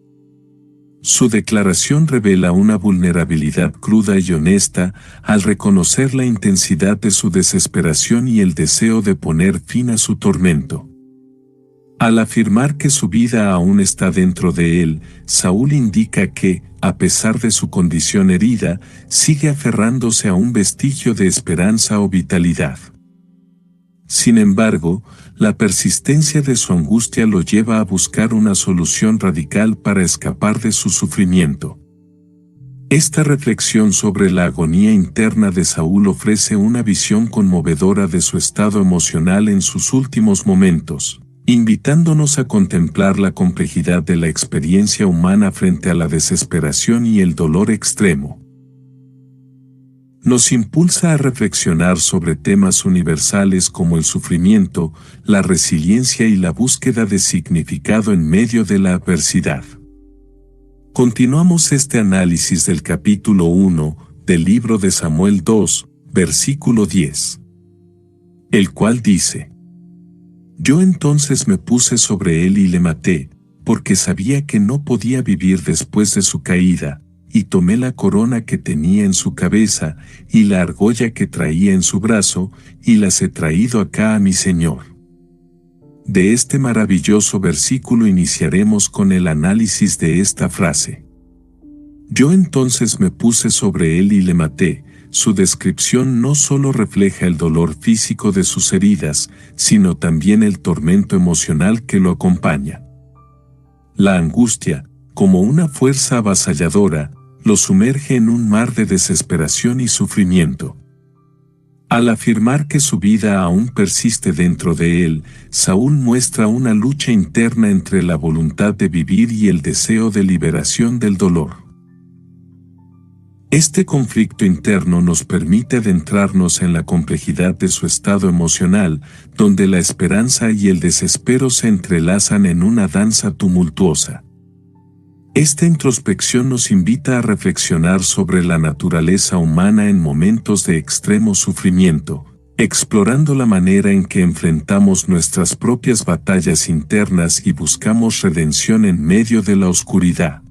[SPEAKER 1] Su declaración revela una vulnerabilidad cruda y honesta al reconocer la intensidad de su desesperación y el deseo de poner fin a su tormento. Al afirmar que su vida aún está dentro de él, Saúl indica que, a pesar de su condición herida, sigue aferrándose a un vestigio de esperanza o vitalidad. Sin embargo, la persistencia de su angustia lo lleva a buscar una solución radical para escapar de su sufrimiento. Esta reflexión sobre la agonía interna de Saúl ofrece una visión conmovedora de su estado emocional en sus últimos momentos, invitándonos a contemplar la complejidad de la experiencia humana frente a la desesperación y el dolor extremo. Nos impulsa a reflexionar sobre temas universales como el sufrimiento, la resiliencia y la búsqueda de significado en medio de la adversidad. Continuamos este análisis del capítulo 1 del libro de Samuel 2, versículo 10, el cual dice: Yo entonces me puse sobre él y le maté, porque sabía que no podía vivir después de su caída, y tomé la corona que tenía en su cabeza, y la argolla que traía en su brazo, y las he traído acá a mi señor. De este maravilloso versículo iniciaremos con el análisis de esta frase. Yo entonces me puse sobre él y le maté. Su descripción no solo refleja el dolor físico de sus heridas, sino también el tormento emocional que lo acompaña. La angustia, como una fuerza avasalladora, lo sumerge en un mar de desesperación y sufrimiento. Al afirmar que su vida aún persiste dentro de él, Saúl muestra una lucha interna entre la voluntad de vivir y el deseo de liberación del dolor. Este conflicto interno nos permite adentrarnos en la complejidad de su estado emocional, donde la esperanza y el desespero se entrelazan en una danza tumultuosa. Esta introspección nos invita a reflexionar sobre la naturaleza humana en momentos de extremo sufrimiento, explorando la manera en que enfrentamos nuestras propias batallas internas y buscamos redención en medio de la oscuridad.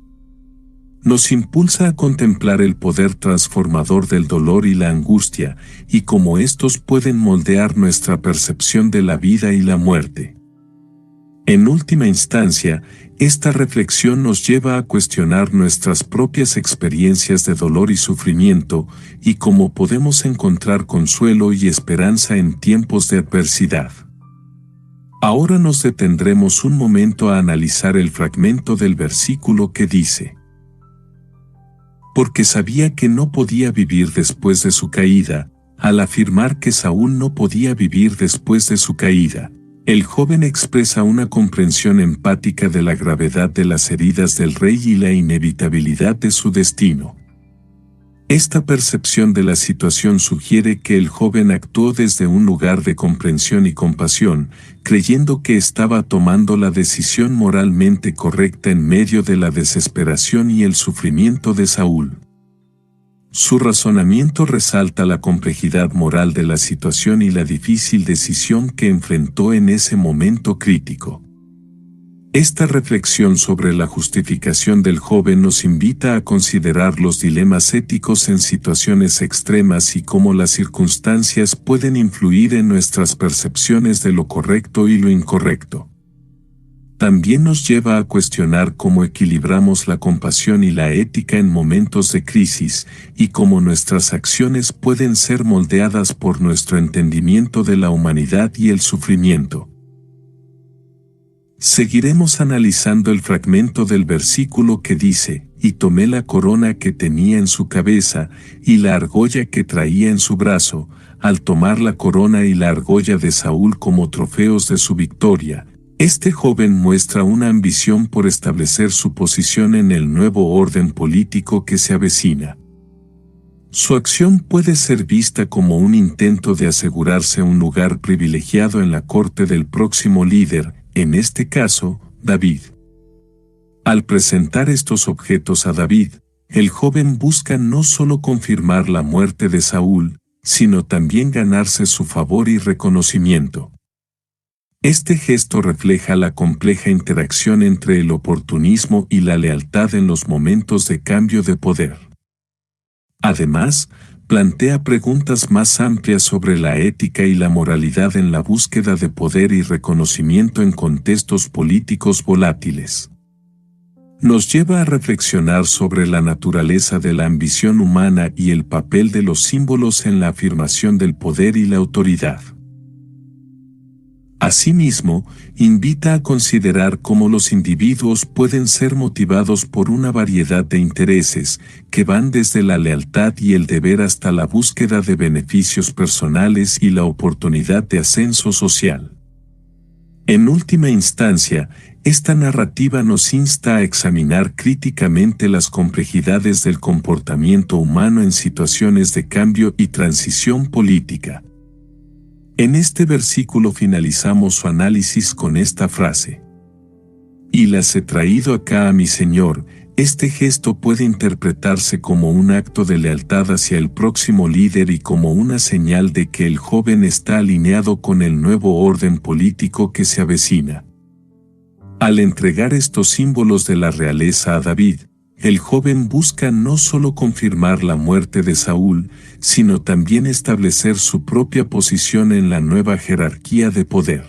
[SPEAKER 1] Nos impulsa a contemplar el poder transformador del dolor y la angustia, y cómo estos pueden moldear nuestra percepción de la vida y la muerte. En última instancia, esta reflexión nos lleva a cuestionar nuestras propias experiencias de dolor y sufrimiento, y cómo podemos encontrar consuelo y esperanza en tiempos de adversidad. Ahora nos detendremos un momento a analizar el fragmento del versículo que dice: porque sabía que no podía vivir después de su caída. Al afirmar que Saúl no podía vivir después de su caída, el joven expresa una comprensión empática de la gravedad de las heridas del rey y la inevitabilidad de su destino. Esta percepción de la situación sugiere que el joven actuó desde un lugar de comprensión y compasión, creyendo que estaba tomando la decisión moralmente correcta en medio de la desesperación y el sufrimiento de Saúl. Su razonamiento resalta la complejidad moral de la situación y la difícil decisión que enfrentó en ese momento crítico. Esta reflexión sobre la justificación del joven nos invita a considerar los dilemas éticos en situaciones extremas y cómo las circunstancias pueden influir en nuestras percepciones de lo correcto y lo incorrecto. También nos lleva a cuestionar cómo equilibramos la compasión y la ética en momentos de crisis, y cómo nuestras acciones pueden ser moldeadas por nuestro entendimiento de la humanidad y el sufrimiento. Seguiremos analizando el fragmento del versículo que dice: y tomé la corona que tenía en su cabeza, y la argolla que traía en su brazo. Al tomar la corona y la argolla de Saúl como trofeos de su victoria, este joven muestra una ambición por establecer su posición en el nuevo orden político que se avecina. Su acción puede ser vista como un intento de asegurarse un lugar privilegiado en la corte del próximo líder, en este caso, David. Al presentar estos objetos a David, el joven busca no solo confirmar la muerte de Saúl, sino también ganarse su favor y reconocimiento. Este gesto refleja la compleja interacción entre el oportunismo y la lealtad en los momentos de cambio de poder. Además, plantea preguntas más amplias sobre la ética y la moralidad en la búsqueda de poder y reconocimiento en contextos políticos volátiles. Nos lleva a reflexionar sobre la naturaleza de la ambición humana y el papel de los símbolos en la afirmación del poder y la autoridad. Asimismo, invita a considerar cómo los individuos pueden ser motivados por una variedad de intereses, que van desde la lealtad y el deber hasta la búsqueda de beneficios personales y la oportunidad de ascenso social. En última instancia, esta narrativa nos insta a examinar críticamente las complejidades del comportamiento humano en situaciones de cambio y transición política. En este versículo finalizamos su análisis con esta frase: y las he traído acá a mi Señor. Este gesto puede interpretarse como un acto de lealtad hacia el próximo líder y como una señal de que el joven está alineado con el nuevo orden político que se avecina. Al entregar estos símbolos de la realeza a David, el joven busca no solo confirmar la muerte de Saúl, sino también establecer su propia posición en la nueva jerarquía de poder.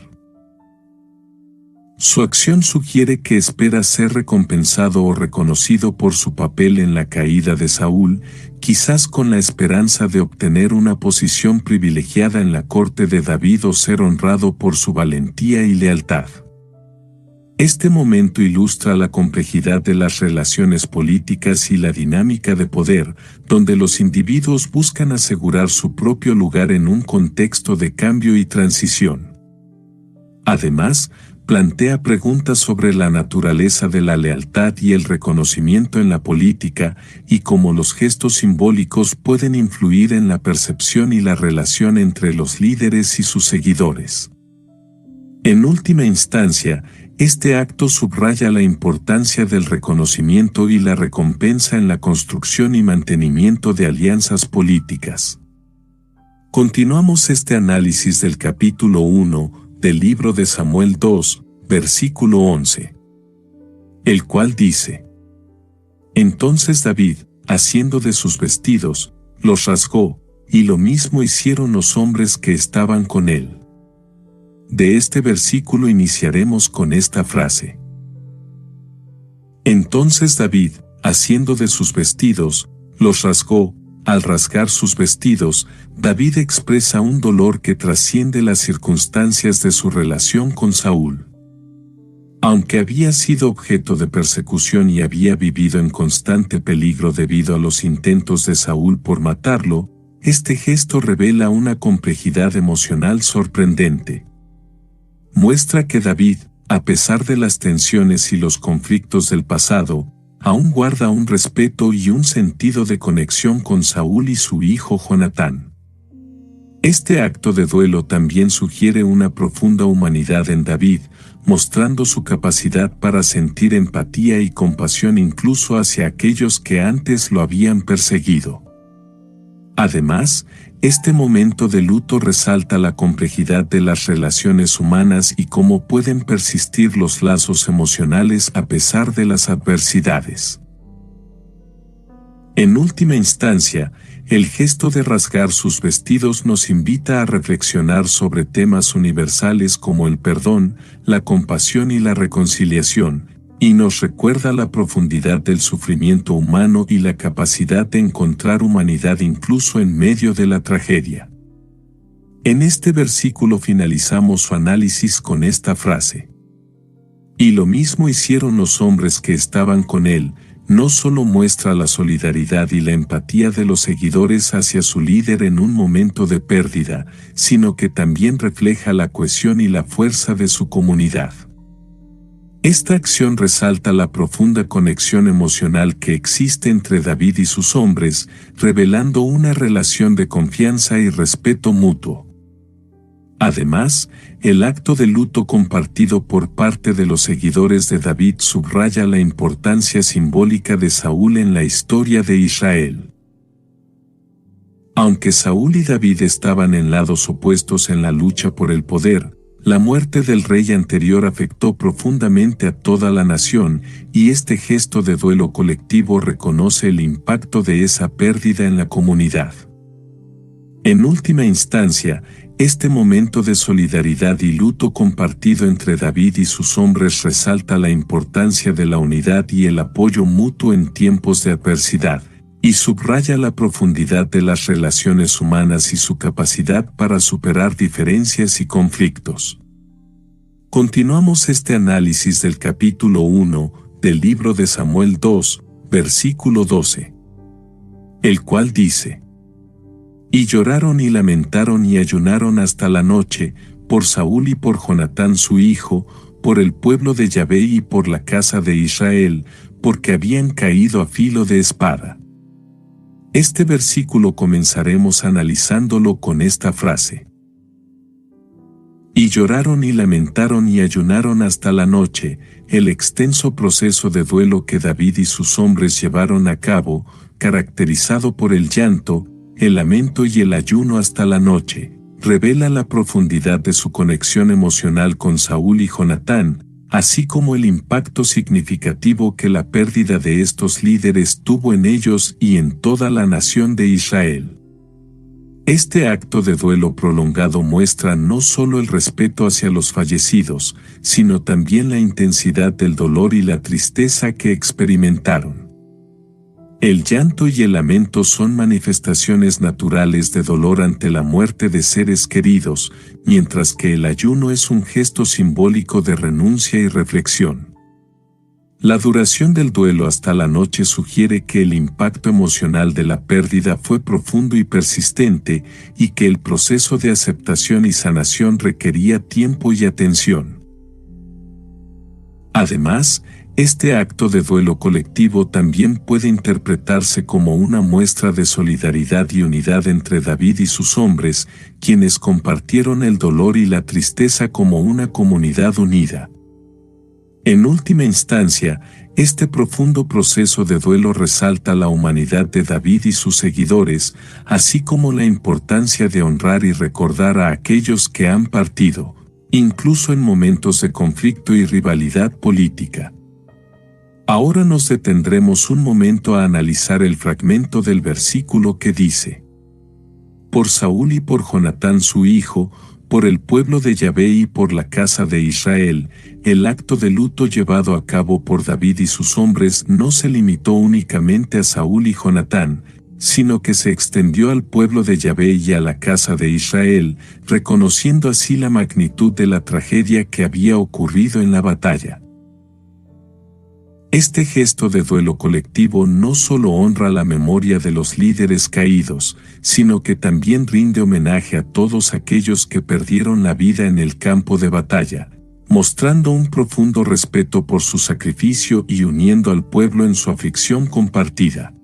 [SPEAKER 1] Su acción sugiere que espera ser recompensado o reconocido por su papel en la caída de Saúl, quizás con la esperanza de obtener una posición privilegiada en la corte de David o ser honrado por su valentía y lealtad. Este momento ilustra la complejidad de las relaciones políticas y la dinámica de poder, donde los individuos buscan asegurar su propio lugar en un contexto de cambio y transición. Además, plantea preguntas sobre la naturaleza de la lealtad y el reconocimiento en la política, y cómo los gestos simbólicos pueden influir en la percepción y la relación entre los líderes y sus seguidores. En última instancia, este acto subraya la importancia del reconocimiento y la recompensa en la construcción y mantenimiento de alianzas políticas. Continuamos este análisis del capítulo 1 del libro de Samuel 2, versículo 11, el cual dice: Entonces David, haciendo de sus vestidos, los rasgó, y lo mismo hicieron los hombres que estaban con él. De este versículo iniciaremos con esta frase. Entonces David, haciendo de sus vestidos, los rasgó. Al rasgar sus vestidos, David expresa un dolor que trasciende las circunstancias de su relación con Saúl. Aunque había sido objeto de persecución y había vivido en constante peligro debido a los intentos de Saúl por matarlo, este gesto revela una complejidad emocional sorprendente. Muestra que David, a pesar de las tensiones y los conflictos del pasado, aún guarda un respeto y un sentido de conexión con Saúl y su hijo Jonatán. Este acto de duelo también sugiere una profunda humanidad en David, mostrando su capacidad para sentir empatía y compasión incluso hacia aquellos que antes lo habían perseguido. Además, este momento de luto resalta la complejidad de las relaciones humanas y cómo pueden persistir los lazos emocionales a pesar de las adversidades. En última instancia, el gesto de rasgar sus vestidos nos invita a reflexionar sobre temas universales como el perdón, la compasión y la reconciliación, y nos recuerda la profundidad del sufrimiento humano y la capacidad de encontrar humanidad incluso en medio de la tragedia. En este versículo finalizamos su análisis con esta frase. Y lo mismo hicieron los hombres que estaban con él. No solo muestra la solidaridad y la empatía de los seguidores hacia su líder en un momento de pérdida, sino que también refleja la cohesión y la fuerza de su comunidad. Esta acción resalta la profunda conexión emocional que existe entre David y sus hombres, revelando una relación de confianza y respeto mutuo. Además, el acto de luto compartido por parte de los seguidores de David subraya la importancia simbólica de Saúl en la historia de Israel. Aunque Saúl y David estaban en lados opuestos en la lucha por el poder, la muerte del rey anterior afectó profundamente a toda la nación, y este gesto de duelo colectivo reconoce el impacto de esa pérdida en la comunidad. En última instancia, este momento de solidaridad y luto compartido entre David y sus hombres resalta la importancia de la unidad y el apoyo mutuo en tiempos de adversidad, y subraya la profundidad de las relaciones humanas y su capacidad para superar diferencias y conflictos. Continuamos este análisis del capítulo 1 del libro de Samuel 2, versículo 12, el cual dice: Y lloraron y lamentaron y ayunaron hasta la noche, por Saúl y por Jonatán su hijo, por el pueblo de Yahvé y por la casa de Israel, porque habían caído a filo de espada. Este versículo comenzaremos analizándolo con esta frase. Y lloraron y lamentaron y ayunaron hasta la noche, el extenso proceso de duelo que David y sus hombres llevaron a cabo, caracterizado por el llanto, el lamento y el ayuno hasta la noche, revela la profundidad de su conexión emocional con Saúl y Jonatán, así como el impacto significativo que la pérdida de estos líderes tuvo en ellos y en toda la nación de Israel. Este acto de duelo prolongado muestra no solo el respeto hacia los fallecidos, sino también la intensidad del dolor y la tristeza que experimentaron. El llanto y el lamento son manifestaciones naturales de dolor ante la muerte de seres queridos, mientras que el ayuno es un gesto simbólico de renuncia y reflexión. La duración del duelo hasta la noche sugiere que el impacto emocional de la pérdida fue profundo y persistente, y que el proceso de aceptación y sanación requería tiempo y atención. Además, este acto de duelo colectivo también puede interpretarse como una muestra de solidaridad y unidad entre David y sus hombres, quienes compartieron el dolor y la tristeza como una comunidad unida. En última instancia, este profundo proceso de duelo resalta la humanidad de David y sus seguidores, así como la importancia de honrar y recordar a aquellos que han partido, incluso en momentos de conflicto y rivalidad política. Ahora nos detendremos un momento a analizar el fragmento del versículo que dice: Por Saúl y por Jonatán su hijo, por el pueblo de Yahvé y por la casa de Israel, el acto de luto llevado a cabo por David y sus hombres no se limitó únicamente a Saúl y Jonatán, sino que se extendió al pueblo de Yahvé y a la casa de Israel, reconociendo así la magnitud de la tragedia que había ocurrido en la batalla. Este gesto de duelo colectivo no solo honra la memoria de los líderes caídos, sino que también rinde homenaje a todos aquellos que perdieron la vida en el campo de batalla, mostrando un profundo respeto por su sacrificio y uniendo al pueblo en su aflicción compartida.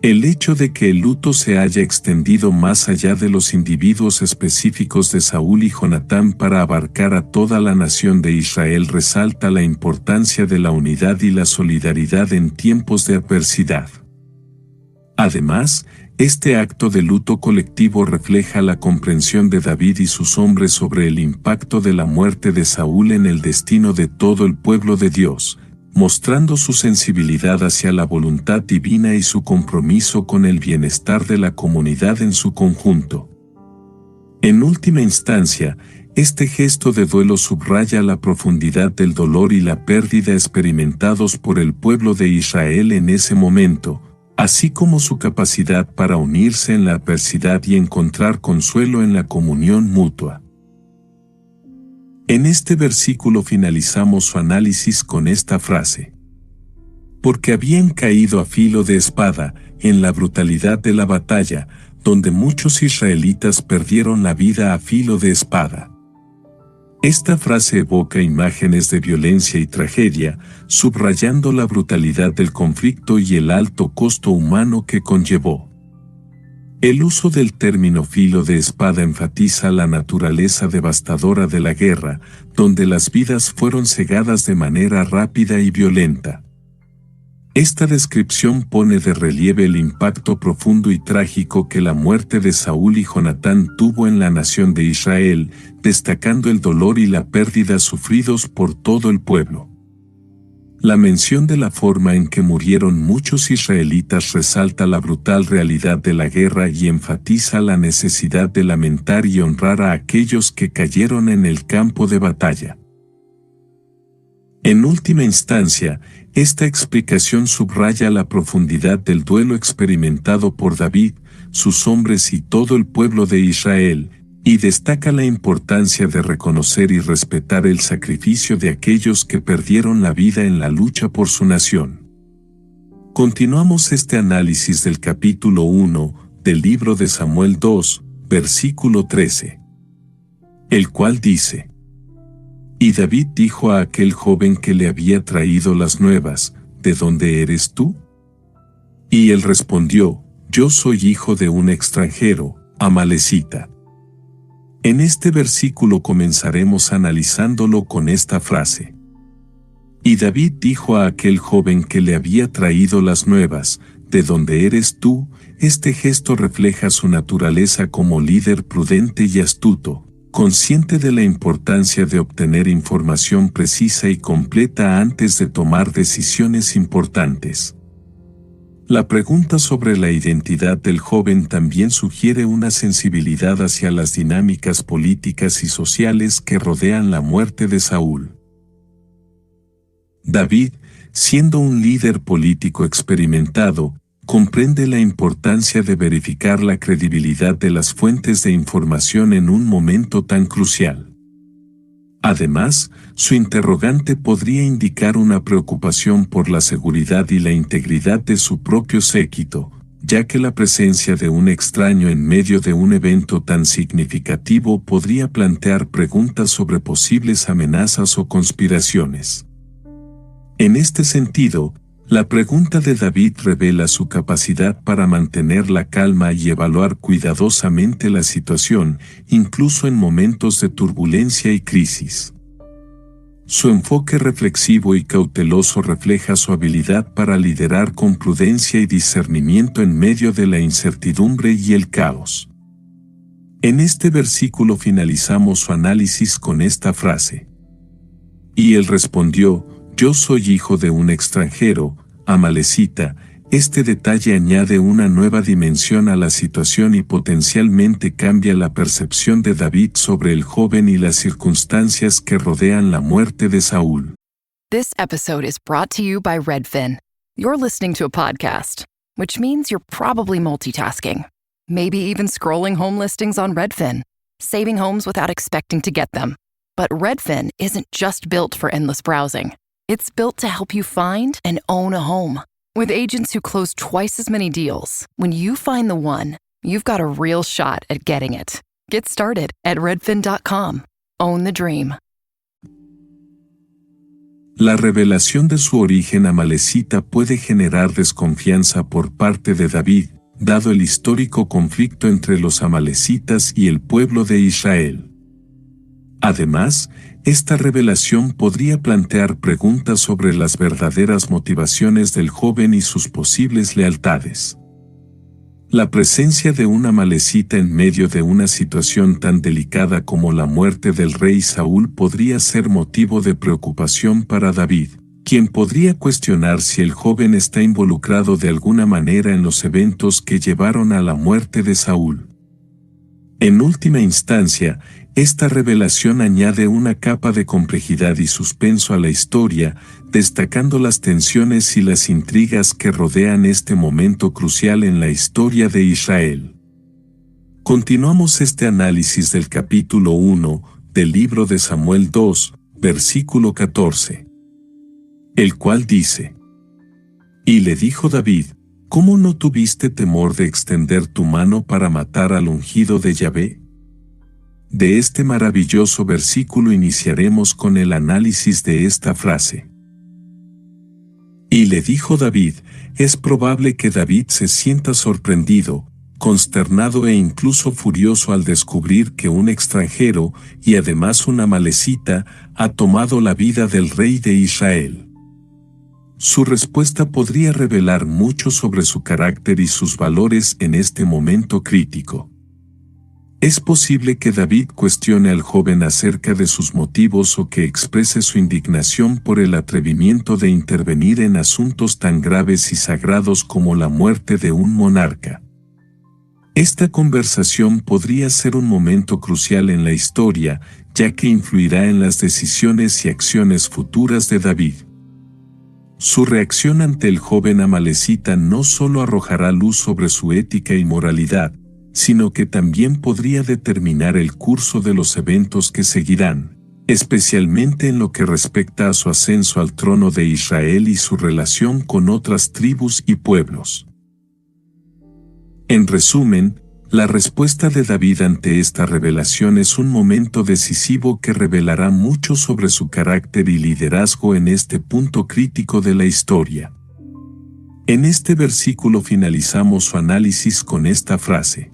[SPEAKER 1] El hecho de que el luto se haya extendido más allá de los individuos específicos de Saúl y Jonatán para abarcar a toda la nación de Israel resalta la importancia de la unidad y la solidaridad en tiempos de adversidad. Además, este acto de luto colectivo refleja la comprensión de David y sus hombres sobre el impacto de la muerte de Saúl en el destino de todo el pueblo de Dios, mostrando su sensibilidad hacia la voluntad divina y su compromiso con el bienestar de la comunidad en su conjunto. En última instancia, este gesto de duelo subraya la profundidad del dolor y la pérdida experimentados por el pueblo de Israel en ese momento, así como su capacidad para unirse en la adversidad y encontrar consuelo en la comunión mutua. En este versículo finalizamos su análisis con esta frase: porque habían caído a filo de espada, en la brutalidad de la batalla, donde muchos israelitas perdieron la vida a filo de espada. Esta frase evoca imágenes de violencia y tragedia, subrayando la brutalidad del conflicto y el alto costo humano que conllevó. El uso del término filo de espada enfatiza la naturaleza devastadora de la guerra, donde las vidas fueron cegadas de manera rápida y violenta. Esta descripción pone de relieve el impacto profundo y trágico que la muerte de Saúl y Jonatán tuvo en la nación de Israel, destacando el dolor y la pérdida sufridos por todo el pueblo. La mención de la forma en que murieron muchos israelitas resalta la brutal realidad de la guerra y enfatiza la necesidad de lamentar y honrar a aquellos que cayeron en el campo de batalla. En última instancia, esta explicación subraya la profundidad del duelo experimentado por David, sus hombres y todo el pueblo de Israel, y destaca la importancia de reconocer y respetar el sacrificio de aquellos que perdieron la vida en la lucha por su nación. Continuamos este análisis del capítulo 1 del libro de Samuel 2, versículo 13, el cual dice: Y David dijo a aquel joven que le había traído las nuevas: ¿De dónde eres tú? Y él respondió: Yo soy hijo de un extranjero, amalecita. En este versículo comenzaremos analizándolo con esta frase: Y David dijo a aquel joven que le había traído las nuevas: ¿De dónde eres tú? Este gesto refleja su naturaleza como líder prudente y astuto, consciente de la importancia de obtener información precisa y completa antes de tomar decisiones importantes. La pregunta sobre la identidad del joven también sugiere una sensibilidad hacia las dinámicas políticas y sociales que rodean la muerte de Saúl. David, siendo un líder político experimentado, comprende la importancia de verificar la credibilidad de las fuentes de información en un momento tan crucial. Además, su interrogante podría indicar una preocupación por la seguridad y la integridad de su propio séquito, ya que la presencia de un extraño en medio de un evento tan significativo podría plantear preguntas sobre posibles amenazas o conspiraciones. En este sentido, la pregunta de David revela su capacidad para mantener la calma y evaluar cuidadosamente la situación, incluso en momentos de turbulencia y crisis. Su enfoque reflexivo y cauteloso refleja su habilidad para liderar con prudencia y discernimiento en medio de la incertidumbre y el caos. En este versículo finalizamos su análisis con esta frase. Y él respondió: yo soy hijo de un extranjero, amalecita. Este detalle añade una nueva dimensión a la situación y potencialmente cambia la percepción de David sobre el joven y las circunstancias que rodean la muerte de Saúl.
[SPEAKER 5] This episode is brought to you by Redfin. You're listening to a podcast, which means you're probably multitasking. Maybe even scrolling home listings on Redfin, saving homes without expecting to get them. But Redfin isn't just built for endless browsing. It's built to help you find and own a home. With agents who close twice as many deals, when you find the one, you've got a real shot at getting it. Get started at redfin.com. Own the dream.
[SPEAKER 1] La revelación de su origen amalecita puede generar desconfianza por parte de David, dado el histórico conflicto entre los amalecitas y el pueblo de Israel. Además, esta revelación podría plantear preguntas sobre las verdaderas motivaciones del joven y sus posibles lealtades. La presencia de una amalecita en medio de una situación tan delicada como la muerte del rey Saúl podría ser motivo de preocupación para David, quien podría cuestionar si el joven está involucrado de alguna manera en los eventos que llevaron a la muerte de Saúl. En última instancia, esta revelación añade una capa de complejidad y suspenso a la historia, destacando las tensiones y las intrigas que rodean este momento crucial en la historia de Israel. Continuamos este análisis del capítulo 1 del libro de Samuel 2, versículo 14, el cual dice: Y le dijo David: ¿Cómo no tuviste temor de extender tu mano para matar al ungido de Yahvé? De este maravilloso versículo iniciaremos con el análisis de esta frase. Y le dijo David. Es probable que David se sienta sorprendido, consternado e incluso furioso al descubrir que un extranjero, y además una amalecita, ha tomado la vida del rey de Israel. Su respuesta podría revelar mucho sobre su carácter y sus valores en este momento crítico. Es posible que David cuestione al joven acerca de sus motivos o que exprese su indignación por el atrevimiento de intervenir en asuntos tan graves y sagrados como la muerte de un monarca. Esta conversación podría ser un momento crucial en la historia, ya que influirá en las decisiones y acciones futuras de David. Su reacción ante el joven amalecita no solo arrojará luz sobre su ética y moralidad, sino que también podría determinar el curso de los eventos que seguirán, especialmente en lo que respecta a su ascenso al trono de Israel y su relación con otras tribus y pueblos. En resumen, la respuesta de David ante esta revelación es un momento decisivo que revelará mucho sobre su carácter y liderazgo en este punto crítico de la historia. En este versículo finalizamos su análisis con esta frase.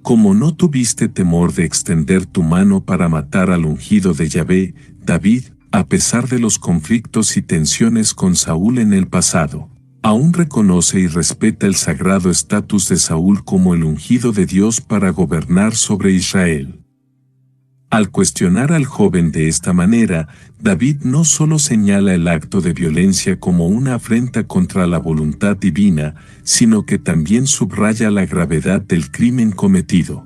[SPEAKER 1] Como no tuviste temor de extender tu mano para matar al ungido de Yahvé, David, a pesar de los conflictos y tensiones con Saúl en el pasado, aún reconoce y respeta el sagrado estatus de Saúl como el ungido de Dios para gobernar sobre Israel. Al cuestionar al joven de esta manera, David no solo señala el acto de violencia como una afrenta contra la voluntad divina, sino que también subraya la gravedad del crimen cometido.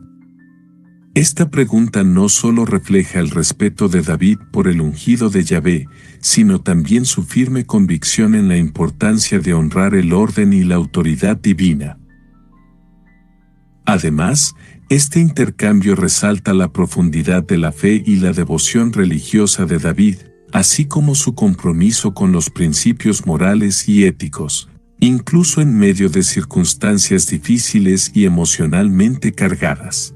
[SPEAKER 1] Esta pregunta no solo refleja el respeto de David por el ungido de Yahvé, sino también su firme convicción en la importancia de honrar el orden y la autoridad divina. Además, este intercambio resalta la profundidad de la fe y la devoción religiosa de David, así como su compromiso con los principios morales y éticos, incluso en medio de circunstancias difíciles y emocionalmente cargadas.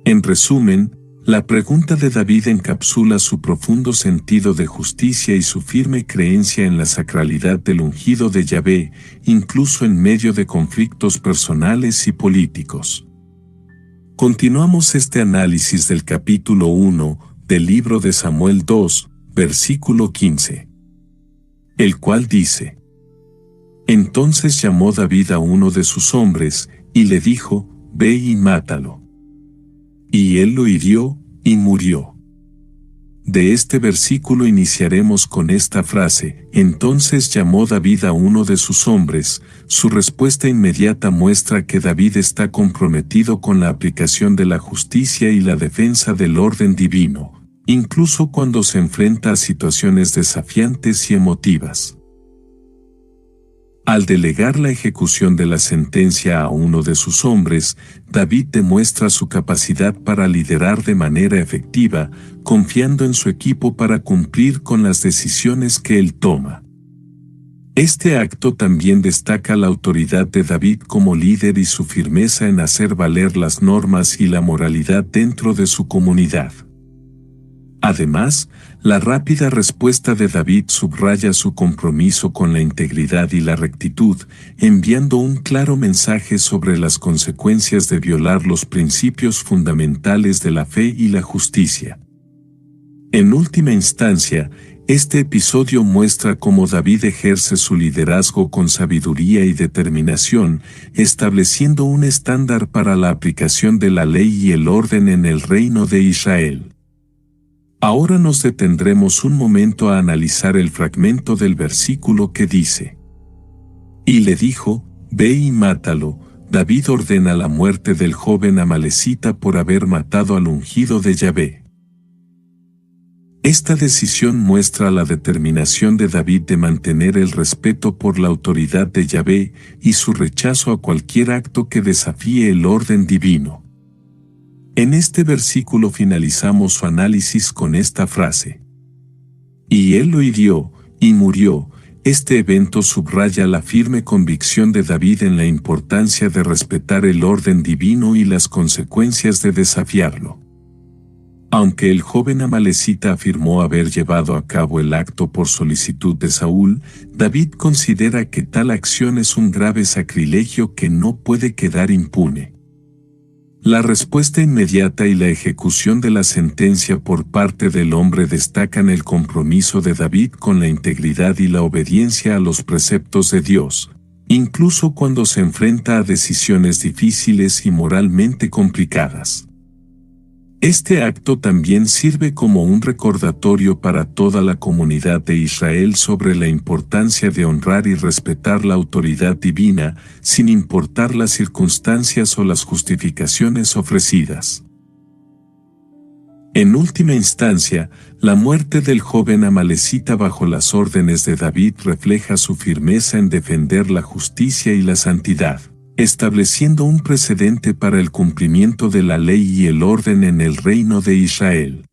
[SPEAKER 1] En resumen, la pregunta de David encapsula su profundo sentido de justicia y su firme creencia en la sacralidad del ungido de Yahvé, incluso en medio de conflictos personales y políticos. Continuamos este análisis del capítulo 1 del libro de Samuel 2, versículo 15, el cual dice: Entonces llamó David a uno de sus hombres, y le dijo: Ve y mátalo. Y él lo hirió, y murió. De este versículo iniciaremos con esta frase: Entonces llamó David a uno de sus hombres. Su respuesta inmediata muestra que David está comprometido con la aplicación de la justicia y la defensa del orden divino, incluso cuando se enfrenta a situaciones desafiantes y emotivas. Al delegar la ejecución de la sentencia a uno de sus hombres, David demuestra su capacidad para liderar de manera efectiva, confiando en su equipo para cumplir con las decisiones que él toma. Este acto también destaca la autoridad de David como líder y su firmeza en hacer valer las normas y la moralidad dentro de su comunidad. Además, la rápida respuesta de David subraya su compromiso con la integridad y la rectitud, enviando un claro mensaje sobre las consecuencias de violar los principios fundamentales de la fe y la justicia. En última instancia, este episodio muestra cómo David ejerce su liderazgo con sabiduría y determinación, estableciendo un estándar para la aplicación de la ley y el orden en el reino de Israel. Ahora nos detendremos un momento a analizar el fragmento del versículo que dice: Y le dijo: Ve y mátalo. David ordena la muerte del joven amalecita por haber matado al ungido de Yahvé. Esta decisión muestra la determinación de David de mantener el respeto por la autoridad de Yahvé y su rechazo a cualquier acto que desafíe el orden divino. En este versículo finalizamos su análisis con esta frase: Y él lo hirió, y murió. Este evento subraya la firme convicción de David en la importancia de respetar el orden divino y las consecuencias de desafiarlo. Aunque el joven amalecita afirmó haber llevado a cabo el acto por solicitud de Saúl, David considera que tal acción es un grave sacrilegio que no puede quedar impune. La respuesta inmediata y la ejecución de la sentencia por parte del hombre destacan el compromiso de David con la integridad y la obediencia a los preceptos de Dios, incluso cuando se enfrenta a decisiones difíciles y moralmente complicadas. Este acto también sirve como un recordatorio para toda la comunidad de Israel sobre la importancia de honrar y respetar la autoridad divina, sin importar las circunstancias o las justificaciones ofrecidas. En última instancia, la muerte del joven amalecita bajo las órdenes de David refleja su firmeza en defender la justicia y la santidad, estableciendo un precedente para el cumplimiento de la ley y el orden en el reino de Israel.